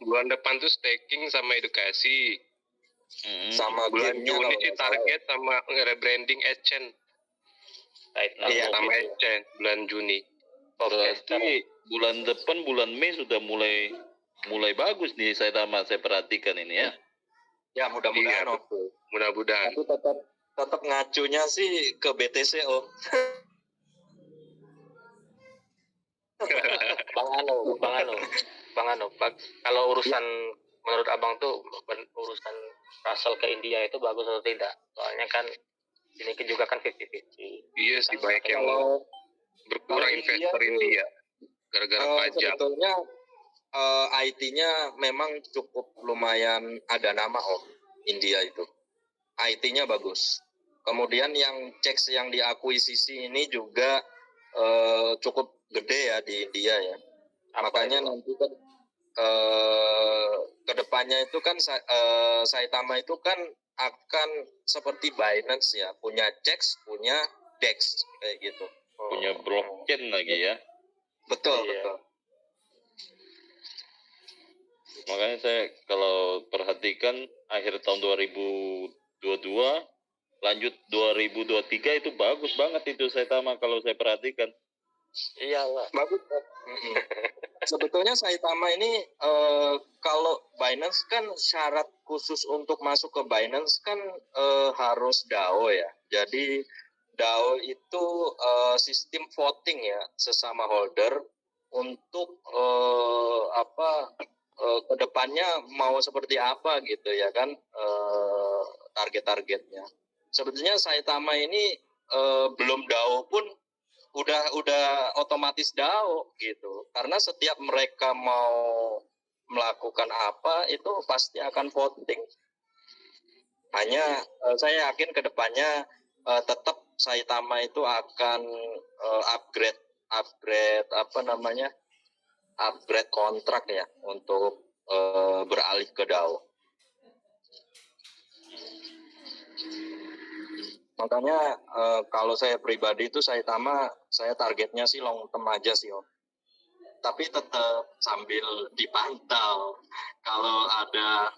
Bulan depan tuh staking sama edukasi. Sama Bulan gamenya Juni kalau sih nggak salah. target sama rebranding exchange. Iya, Sama exchange bulan Juni. Berarti bulan depan bulan Mei sudah mulai bagus nih saya perhatikan ini ya. Ya mudah-mudahan Iya, Om. betul. Mudah-mudahan. Tapi tetap ngacunya sih ke BTC Om. Bang Anu, kalau urusan menurut Abang tuh urusan Russell ke India itu bagus atau tidak? Soalnya kan ini juga kan 50-50. Iya sih, baik yang Kalau berkurang kalau investor India gara-gara pajak. sebetulnya IT-nya memang cukup lumayan ada nama Om, India itu. IT-nya bagus. Kemudian yang checks yang diakuisisi ini juga cukup gede ya di India ya. Makanya nanti kan kedepannya itu kan Saitama itu kan akan seperti Binance ya, punya checks, punya DEX kayak gitu. Punya blockchain lagi ya. Betul, Iya. betul. Makanya saya kalau perhatikan akhir tahun 2022 lanjut 2023 itu bagus banget itu Saitama kalau saya perhatikan. Iya lah. Bagus. Sebetulnya Saitama ini kalau Binance kan syarat khusus untuk masuk ke Binance kan harus DAO ya. Jadi DAO itu sistem voting ya sesama holder untuk kedepannya mau seperti apa gitu ya kan target-targetnya. Sebetulnya Saitama ini belum DAO pun udah otomatis DAO gitu. Karena setiap mereka mau melakukan apa itu pasti akan voting. Hanya saya yakin kedepannya tetap Saitama itu akan upgrade upgrade kontrak ya untuk beralih ke DAO. Makanya kalau saya pribadi itu Saitama saya targetnya sih long term aja sih Om. Tapi tetap sambil dipantau kalau ada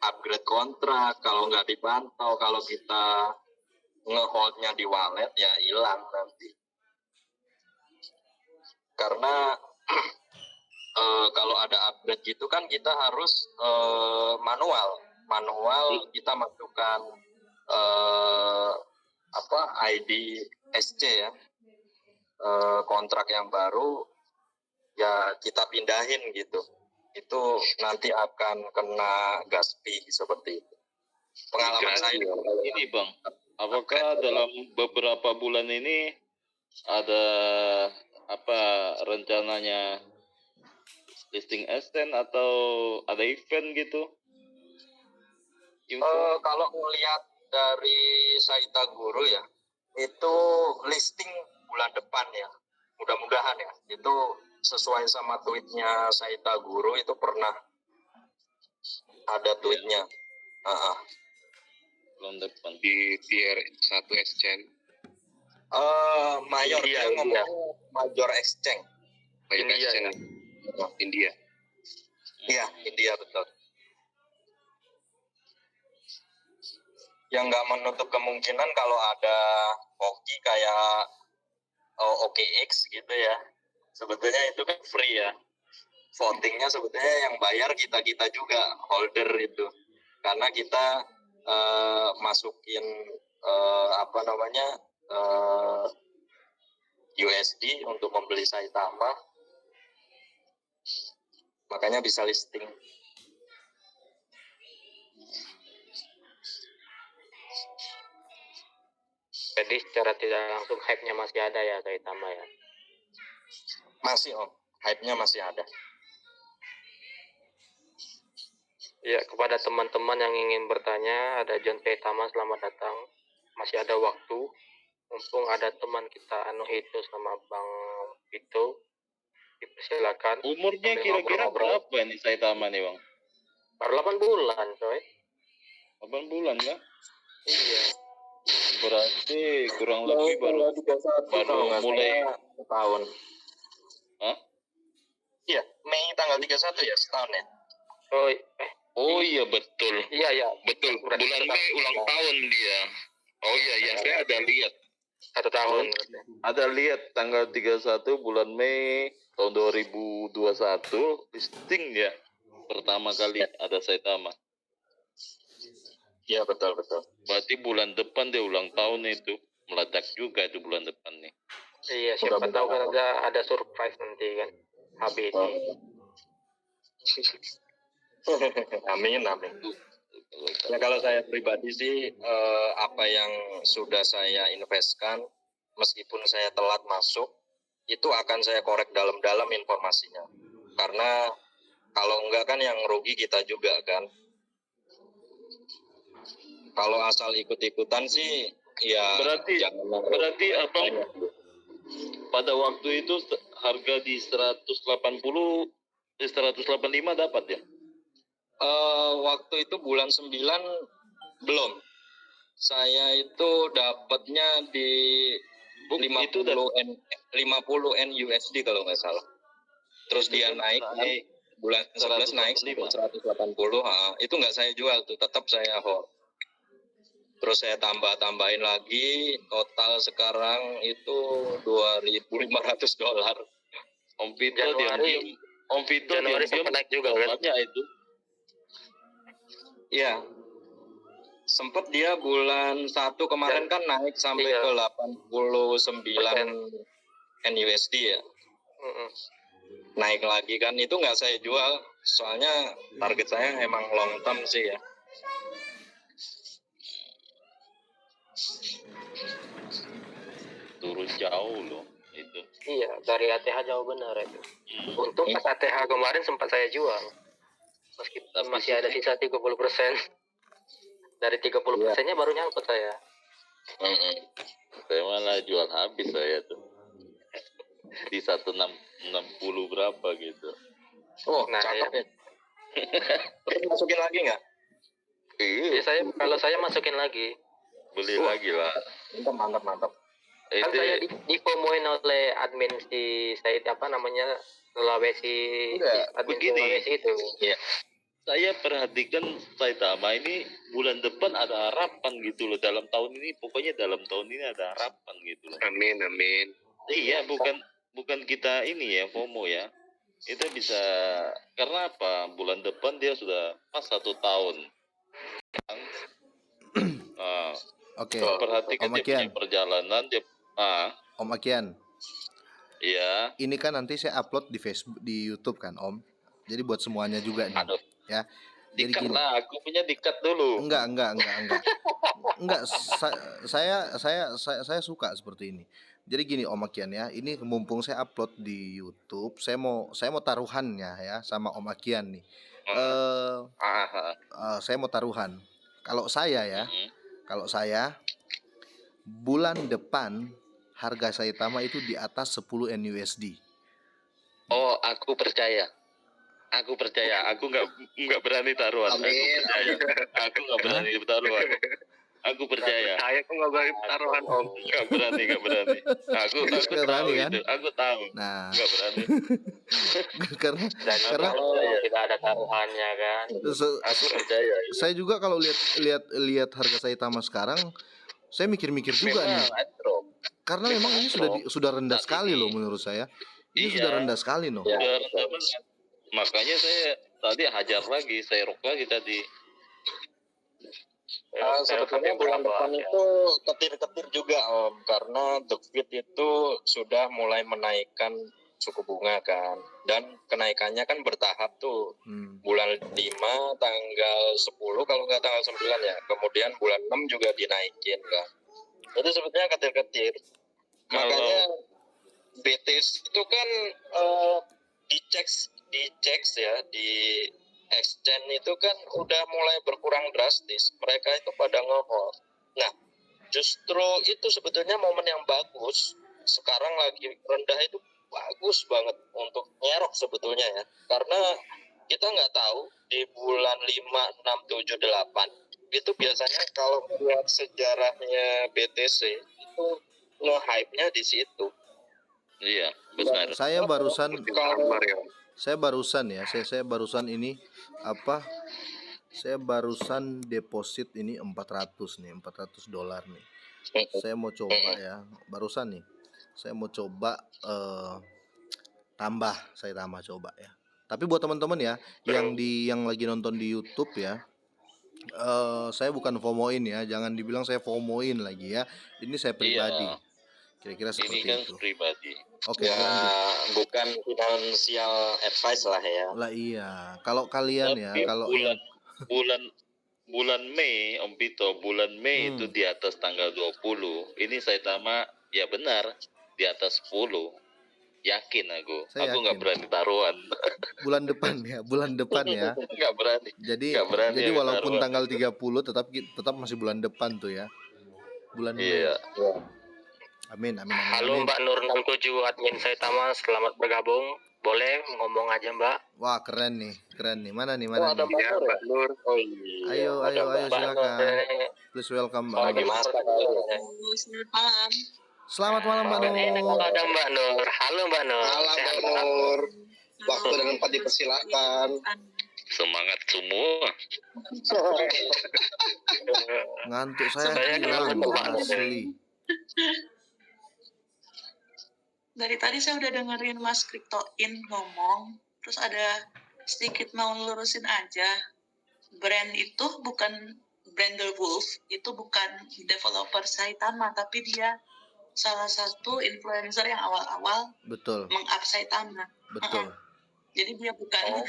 upgrade kontrak, kalau nggak dipantau, kalau kita ngeholdnya di wallet ya hilang nanti. Karena kalau ada upgrade gitu kan kita harus manual kita masukkan ID SC ya, kontrak yang baru ya kita pindahin gitu. Itu nanti akan kena gas fee seperti itu. Pengalaman saya ini Bang, apakah dalam beberapa bulan ini ada rencananya listing exchange atau ada event gitu? Kalau melihat dari Saita Guru ya, itu listing bulan depan ya, mudah-mudahan ya. Itu sesuai sama tweetnya Saita Guru itu pernah ada tweetnya. Bulan depan. Di tier 1 exchange. Mayor India, dia ngomong Major Exchange. Major exchange. India. Iya, India betul. Yang nggak menutup kemungkinan kalau ada hoki kayak OKX gitu ya. Sebetulnya itu kan free ya. Votingnya sebetulnya yang bayar kita juga holder itu. Karena kita masukin USD untuk membeli Saitama. Makanya bisa listing. Jadi secara tidak langsung hype-nya masih ada ya Saitama ya? Masih Om, hype-nya masih ada. Ya, kepada teman-teman yang ingin bertanya, ada John Saitama, selamat datang. Masih ada waktu. mumpung ada teman kita itu sama Bang Vito, dipersilakan. Umurnya sambil kira-kira ngobrol-ngobrol. berapa nih Saitama nih Bang? Baru 8 bulan coy. 8 bulan ya? Iya. Berarti kurang lebih baru mulai tahun. Hah? Iya, Mei tanggal 31 ya, setahun ya. Oh iya betul. Iya. Betul. Berarti Bulan Mei ulang tahun dia. Oh iya, saya ada lihat. 1 tahun. Ada lihat tanggal 31 bulan Mei tahun 2021 listing ya. Pertama kali ada Saitama. Iya, betul. Berarti bulan depan dia ulang tahun itu. Meledak juga itu bulan depan nih. Iya, siapa tahu kan ada surprise nanti kan. HBD. Amin. Ya kalau saya pribadi sih apa yang sudah saya investkan meskipun saya telat masuk itu akan saya korek dalam-dalam informasinya. Karena kalau enggak kan yang rugi kita juga kan. Kalau asal ikut-ikutan sih ya berarti Abang pada waktu itu harga di 185 dapat ya? Waktu itu bulan 9 belum. Saya itu dapatnya di 50 N USD kalau nggak salah. Terus dia naik bulan 11 naik sampai 180. Itu nggak saya jual tuh, tetap saya hold. Terus saya tambahin lagi, total sekarang itu $2.500. Om Vito Januari sempat naik juga kan? itu. Iya. Sempat dia bulan 1 kemarin kan naik sampai ke 89 NUSD ya. Naik lagi kan, itu nggak saya jual. Soalnya target saya emang long term sih ya. Turun jauh loh itu. Iya, dari ATH jauh benar itu. Untung pas ATH kemarin sempat saya jual. Meskipun masih ada sisa 30%. Dari 30%-nya baru nyangkut saya. Saya malah jual habis saya tuh. Di 160 berapa gitu. Oh, cakep ya. Terus masukin lagi nggak? Iya, Kalau saya masukin lagi. beli lagi lah. Mantap. Kan saya dipomoin oleh admin si Said Sulawesi. Admin begini. Sulawesi itu. Iya. Saya perhatikan Saitama ini bulan depan ada harapan gitu loh. Dalam tahun ini ada harapan gitu loh. Amin. Iya, bukan kita ini ya FOMO ya. Itu bisa karena apa? Bulan depan dia sudah pas 1 tahun. Oke. Perhatikan Om dia punya Akian. perjalanan dia. Om Akian. Iya. Ini kan nanti saya upload di Facebook, di YouTube kan, Om. Jadi buat semuanya juga nih. Aduh. Ya. Jadi Dikat gini. lah, aku punya dikat dulu. Enggak. Saya suka seperti ini. Jadi gini Om Akian ya, ini mumpung saya upload di YouTube, saya mau taruhannya ya sama Om Akian nih. Saya mau taruhan. Kalau saya bulan depan harga Saitama itu di atas 10 NUSD. Oh, aku percaya. Aku nggak berani taruhan. Aku nggak berani taruhan. Aku percaya. Saya kok nggak berani taruhan Om. Nggak berani. Aku Nggak berani, tahu kan? itu. Aku tahu. Nah, Nggak berani. karena tidak ada taruhannya kan. Aku percaya. Saya juga kalau lihat harga Saitama sekarang, saya mikir-mikir juga nih. Karena memang ini sudah rendah sekali loh menurut saya. Ini sudah rendah sekali loh. Sudah rendah banget. Makanya saya tadi hajar lagi, saya rok lagi tadi. Sebetulnya bulan depan itu ketir-ketir juga Om, karena The Fed itu sudah mulai menaikkan suku bunga kan, dan kenaikannya kan bertahap tuh. Bulan 5 tanggal 10 kalau nggak tanggal 9 ya, kemudian bulan 6 juga dinaikin kan. Itu sebetulnya ketir-ketir. Makanya BTS itu kan dicek ya di exchange itu kan udah mulai berkurang drastis. Mereka itu pada nge-hold. Nah, justru itu sebetulnya momen yang bagus. Sekarang lagi rendah itu bagus banget untuk nyerok sebetulnya ya, karena kita nggak tahu di bulan 5, 6, 7, 8 itu biasanya kalau buat sejarahnya BTC itu nge-hype-nya di situ. Iya, benar. Saya barusan Kamar ya. saya barusan ini apa? Saya barusan deposit ini 400 nih, $400 nih. Saya mau coba ya, barusan nih. Saya mau coba saya tambah coba ya. Tapi buat teman-teman ya yang lagi nonton di YouTube ya, saya bukan FOMOin ya, jangan dibilang saya FOMOin lagi ya. Ini saya pribadi. Iya. Kira-kira Ini seperti kan itu. pribadi. Oke, Ya lanjut. bukan financial advice lah ya. Lah iya, kalau kalian ya, Tapi kalau bulan Mei, Om Pito, bulan Mei itu di atas tanggal 20. Ini Saitama ya benar di atas 10. Yakin aku. Saya Aku nggak yakin. berani taruhan. bulan depan ya. Nggak berani. Jadi Nggak berani jadi aku walaupun taruhan. tanggal 30 tetap masih bulan depan tuh ya. Bulan Mei. Iya. Amin. Halo Mbak Nur 67 admin Saitama, selamat bergabung. Boleh ngomong aja Mbak. Wah, keren nih. Mana nih? Ada Mbak Nur. Oh Ayo iya. silakan. Please welcome Mbak Lagi Nur. masak. Selamat malam. Selamat malam Mbak Nur. Kalau ada Mbak Nur. Halo Mbak Nur. Halo Sehat, Mbak Nur. Waktu dan tempat dipersilakan. Semangat semua. Ngantuk saya Saya hilang kenapa Mbak Nur? asli. Dari tadi saya udah dengerin Mas Cryptoin ngomong, terus ada sedikit mau lurusin aja. Brand itu bukan Brander Wolf, itu bukan developer Saitama, tapi dia salah satu influencer yang awal-awal Betul. meng-up Saitama. Betul. Jadi dia bukan,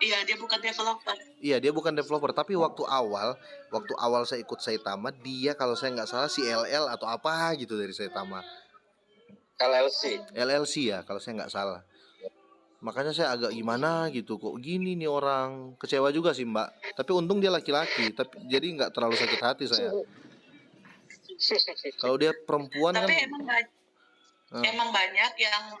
dia bukan developer. Iya, dia bukan developer, tapi waktu awal saya ikut Saitama, dia kalau saya nggak salah CLL atau apa gitu dari Saitama. LLC ya kalau saya nggak salah. Makanya saya agak gimana gitu, kok gini nih orang. Kecewa juga sih Mbak. Tapi untung dia laki-laki, tapi jadi nggak terlalu sakit hati saya. Kalau dia perempuan Tapi kan emang banyak yang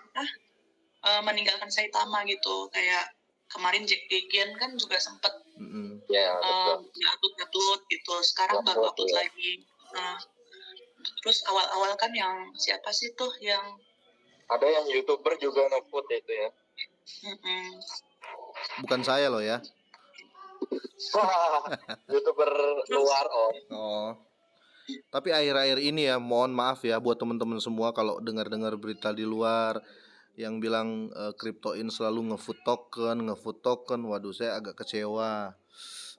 meninggalkan Saitama gitu. Kayak kemarin Jack Gigan kan juga sempet upload gitu. Sekarang baru upload lagi. Terus awal-awal kan yang siapa sih tuh yang Ada yang YouTuber juga nge-put itu ya. bukan saya loh ya. YouTuber luar Om. Oh. Tapi akhir-akhir ini ya, mohon maaf ya buat teman-teman semua kalau dengar-dengar berita di luar yang bilang Cryptoin selalu nge-food token. Waduh, saya agak kecewa.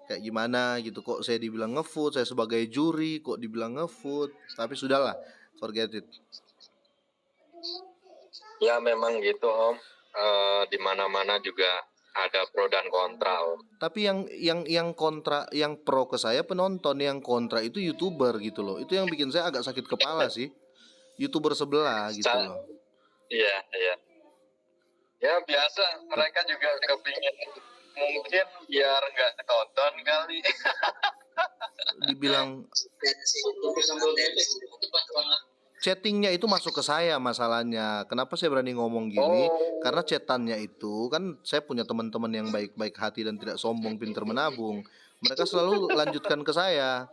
Kayak gimana gitu, kok saya dibilang nge-food, saya sebagai juri kok dibilang nge-food. Tapi sudahlah, forget it. Ya memang gitu Om. Di mana-mana juga ada pro dan kontra Om. Tapi yang kontra, yang pro ke saya penonton, yang kontra itu YouTuber gitu loh. Itu yang bikin saya agak sakit kepala sih. YouTuber sebelah gitu loh. Iya. Ya biasa, mereka juga kepingin mungkin biar nggak tonton kali. Dibilang chattingnya itu masuk ke saya masalahnya. Kenapa saya berani ngomong gini? Karena chatannya itu kan saya punya teman-teman yang baik-baik hati dan tidak sombong, pintar menabung. Mereka selalu lanjutkan ke saya,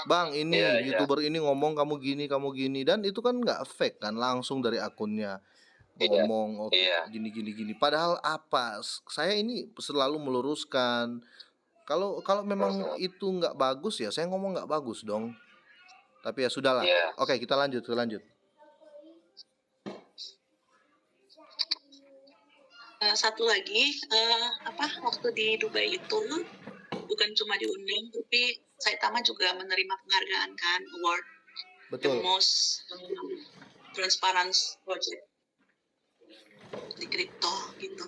Bang ini YouTuber ini ngomong kamu gini, dan itu kan nggak fake kan, langsung dari akunnya ngomong gini. Padahal apa? Saya ini selalu meluruskan. Kalau memang itu nggak bagus ya saya ngomong nggak bagus dong. Tapi ya sudahlah. Oke, kita lanjut. Satu lagi, waktu di Dubai itu bukan cuma diundang, tapi Saitama juga menerima penghargaan kan, award Betul. the most transparent project di kripto gitu.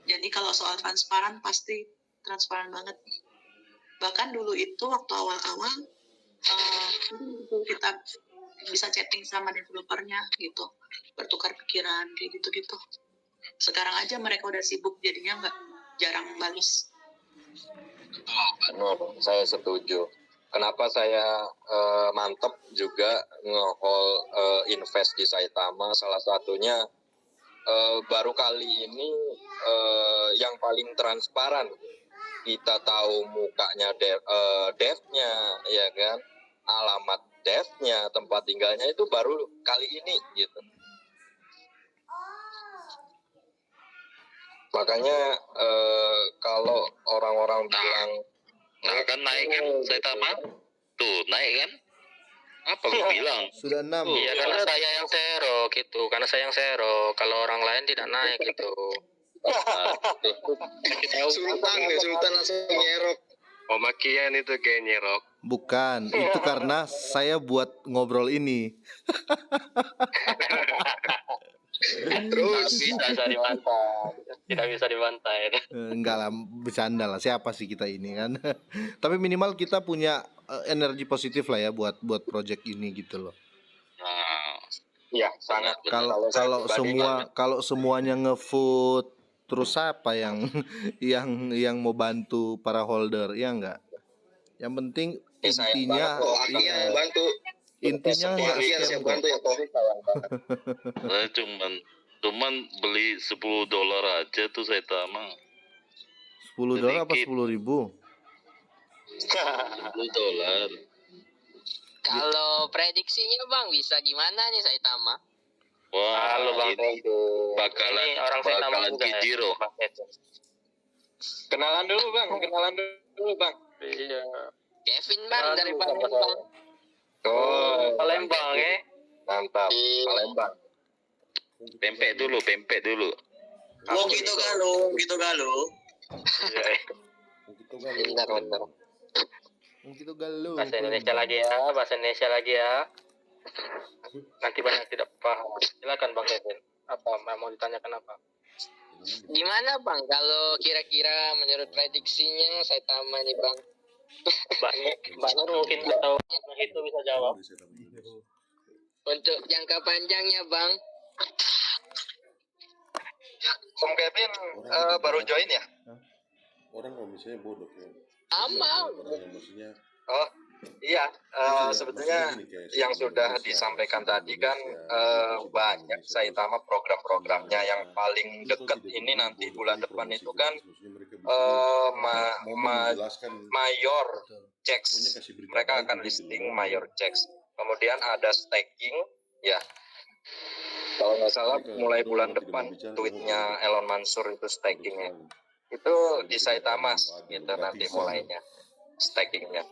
Jadi kalau soal transparan pasti transparan banget. Bahkan dulu itu waktu awal-awal kita bisa chatting sama developernya gitu, bertukar pikiran kayak gitu. Sekarang aja mereka udah sibuk jadinya jarang balas. Saya setuju. kenapa saya mantep juga nge-hold invest di Saitama, salah satunya baru kali ini yang paling transparan kita tahu mukanya devnya, ya kan, alamat devnya, tempat tinggalnya, itu baru kali ini gitu. Makanya kalau orang-orang bilang kan naik kan Saitama tuh, naik kan, apa gue bilang Sudah 6. Iya, karena saya yang serok gitu. Karena saya yang serok. Kalau orang lain tidak naik gitu. Sultan langsung nyerok. Om Akian itu kayak nyerok. Bukan, itu karena saya buat ngobrol ini. Terus bisa dibantah. Tidak bisa dibantah ya. Enggak lah, bercanda lah. Siapa sih kita ini kan? Tapi minimal kita punya energi positif lah ya buat project ini gitu loh. nah, ya sangat. Kalau semuanya ngevote, terus apa yang mau bantu para holder, ya enggak? Yang penting intinya bantu. intinya enggak scam kok. saya cuman beli $10 aja tuh Saitama. $10 apa Sedikit. 10.000? $10. Kalau prediksinya Bang, bisa gimana nih Saitama? Wah, Halo Bang ini Tejo. bakalan Ini orang Saitama juga ya, Kijiro. Bang Tejo. Kenalan dulu bang. Iya. Kevin Bang dari Aduh, Palembang. Oh, Palembang ya. mantap. Iya. Palembang. Pempek dulu. Oh gitu galuh. Iya. Bentar. Gitu galau. Bahasa Indonesia lagi ya. Nanti banyak tidak paham. Silakan Bang Kevin. Apa mau ditanyakan apa? Gimana Bang kalau kira-kira menurut prediksinya Saitama nih Bang? Mbak Nur mungkin atau itu bisa jawab. Untuk jangka panjangnya Bang? Om Kevin baru join ya? Orang kalau misalnya bodoh ya. Sama. Maksudnya Oh iya, sebetulnya yang sudah disampaikan tadi kan banyak Saitama program-programnya. Yang paling dekat ini nanti bulan depan itu kan Mayor Checks. Mereka akan listing Mayor Checks. Kemudian ada staking, ya. Kalau nggak salah mulai bulan depan tweetnya Elon Mansur itu stakingnya. Itu di Saitama gitu nanti mulainya stakingnya.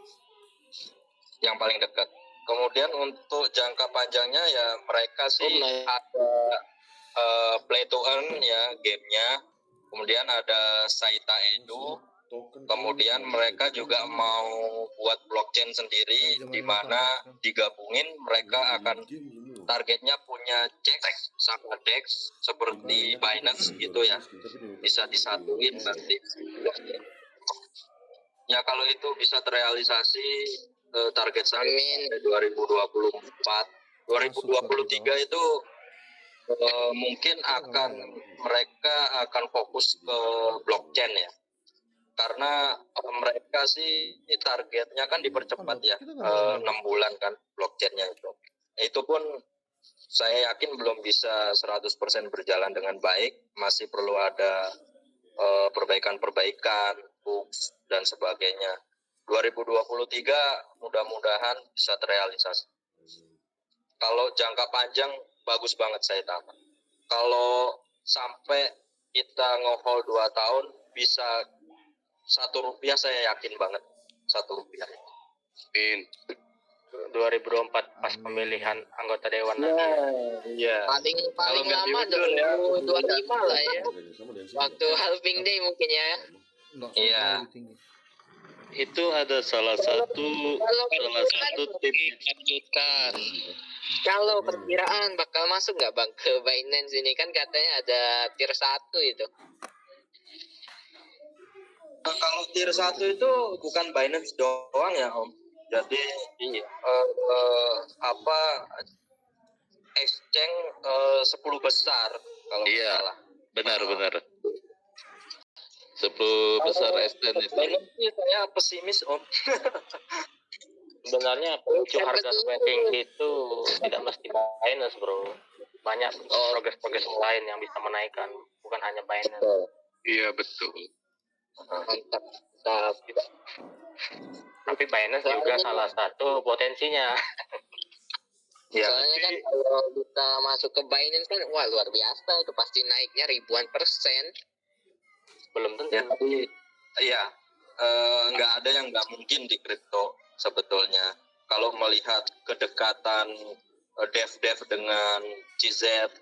Yang paling dekat. Kemudian untuk jangka panjangnya ya mereka sih ada play to earn ya gamenya. Kemudian ada Saita Edu. Kemudian mereka juga mau buat blockchain sendiri di mana digabungin mereka akan targetnya punya CEX sama DEX seperti Binance gitu ya. Bisa disatuin nanti. Ya kalau itu bisa terrealisasi target saya 2024, 2023 itu mungkin mereka akan fokus ke blockchain ya, karena mereka sih targetnya kan dipercepat ya, 6 bulan kan blockchainnya itu pun saya yakin belum bisa 100% berjalan dengan baik, masih perlu ada perbaikan-perbaikan, bugs dan sebagainya. 2023 mudah-mudahan bisa terrealisasi. Kalau jangka panjang bagus banget Saitama. Kalau sampai kita nge-hold 2 tahun bisa Rp1 saya yakin banget Rp1. Min. 2024 pas pemilihan anggota dewan lagi. Iya. Paling lama 2025 lah ya. Waktu halving day mungkin ya. Iya. Itu ada salah satu tip lanjutkan. Kalau perkiraan bakal masuk nggak Bang ke Binance ini, kan katanya ada tier 1 itu. Kalau tier 1 itu bukan Binance doang ya Om. Jadi exchange 10 besar kalau salah. Benar. 10 besar exchange itu. Binance saya pesimis Om. sebenarnya pemicu harga sweating itu tidak mesti Binance, bro. Banyak progres-progres lain yang bisa menaikkan, bukan hanya Binance. Iya betul. Mantap. Tapi Binance juga salah satu potensinya. Soalnya kan kalau kita masuk ke Binance kan, wah luar biasa itu, pasti naiknya ribuan persen. Belum tentu. Ya, tapi ya nggak ada yang nggak mungkin di kripto sebetulnya. Kalau melihat kedekatan dev dengan CZ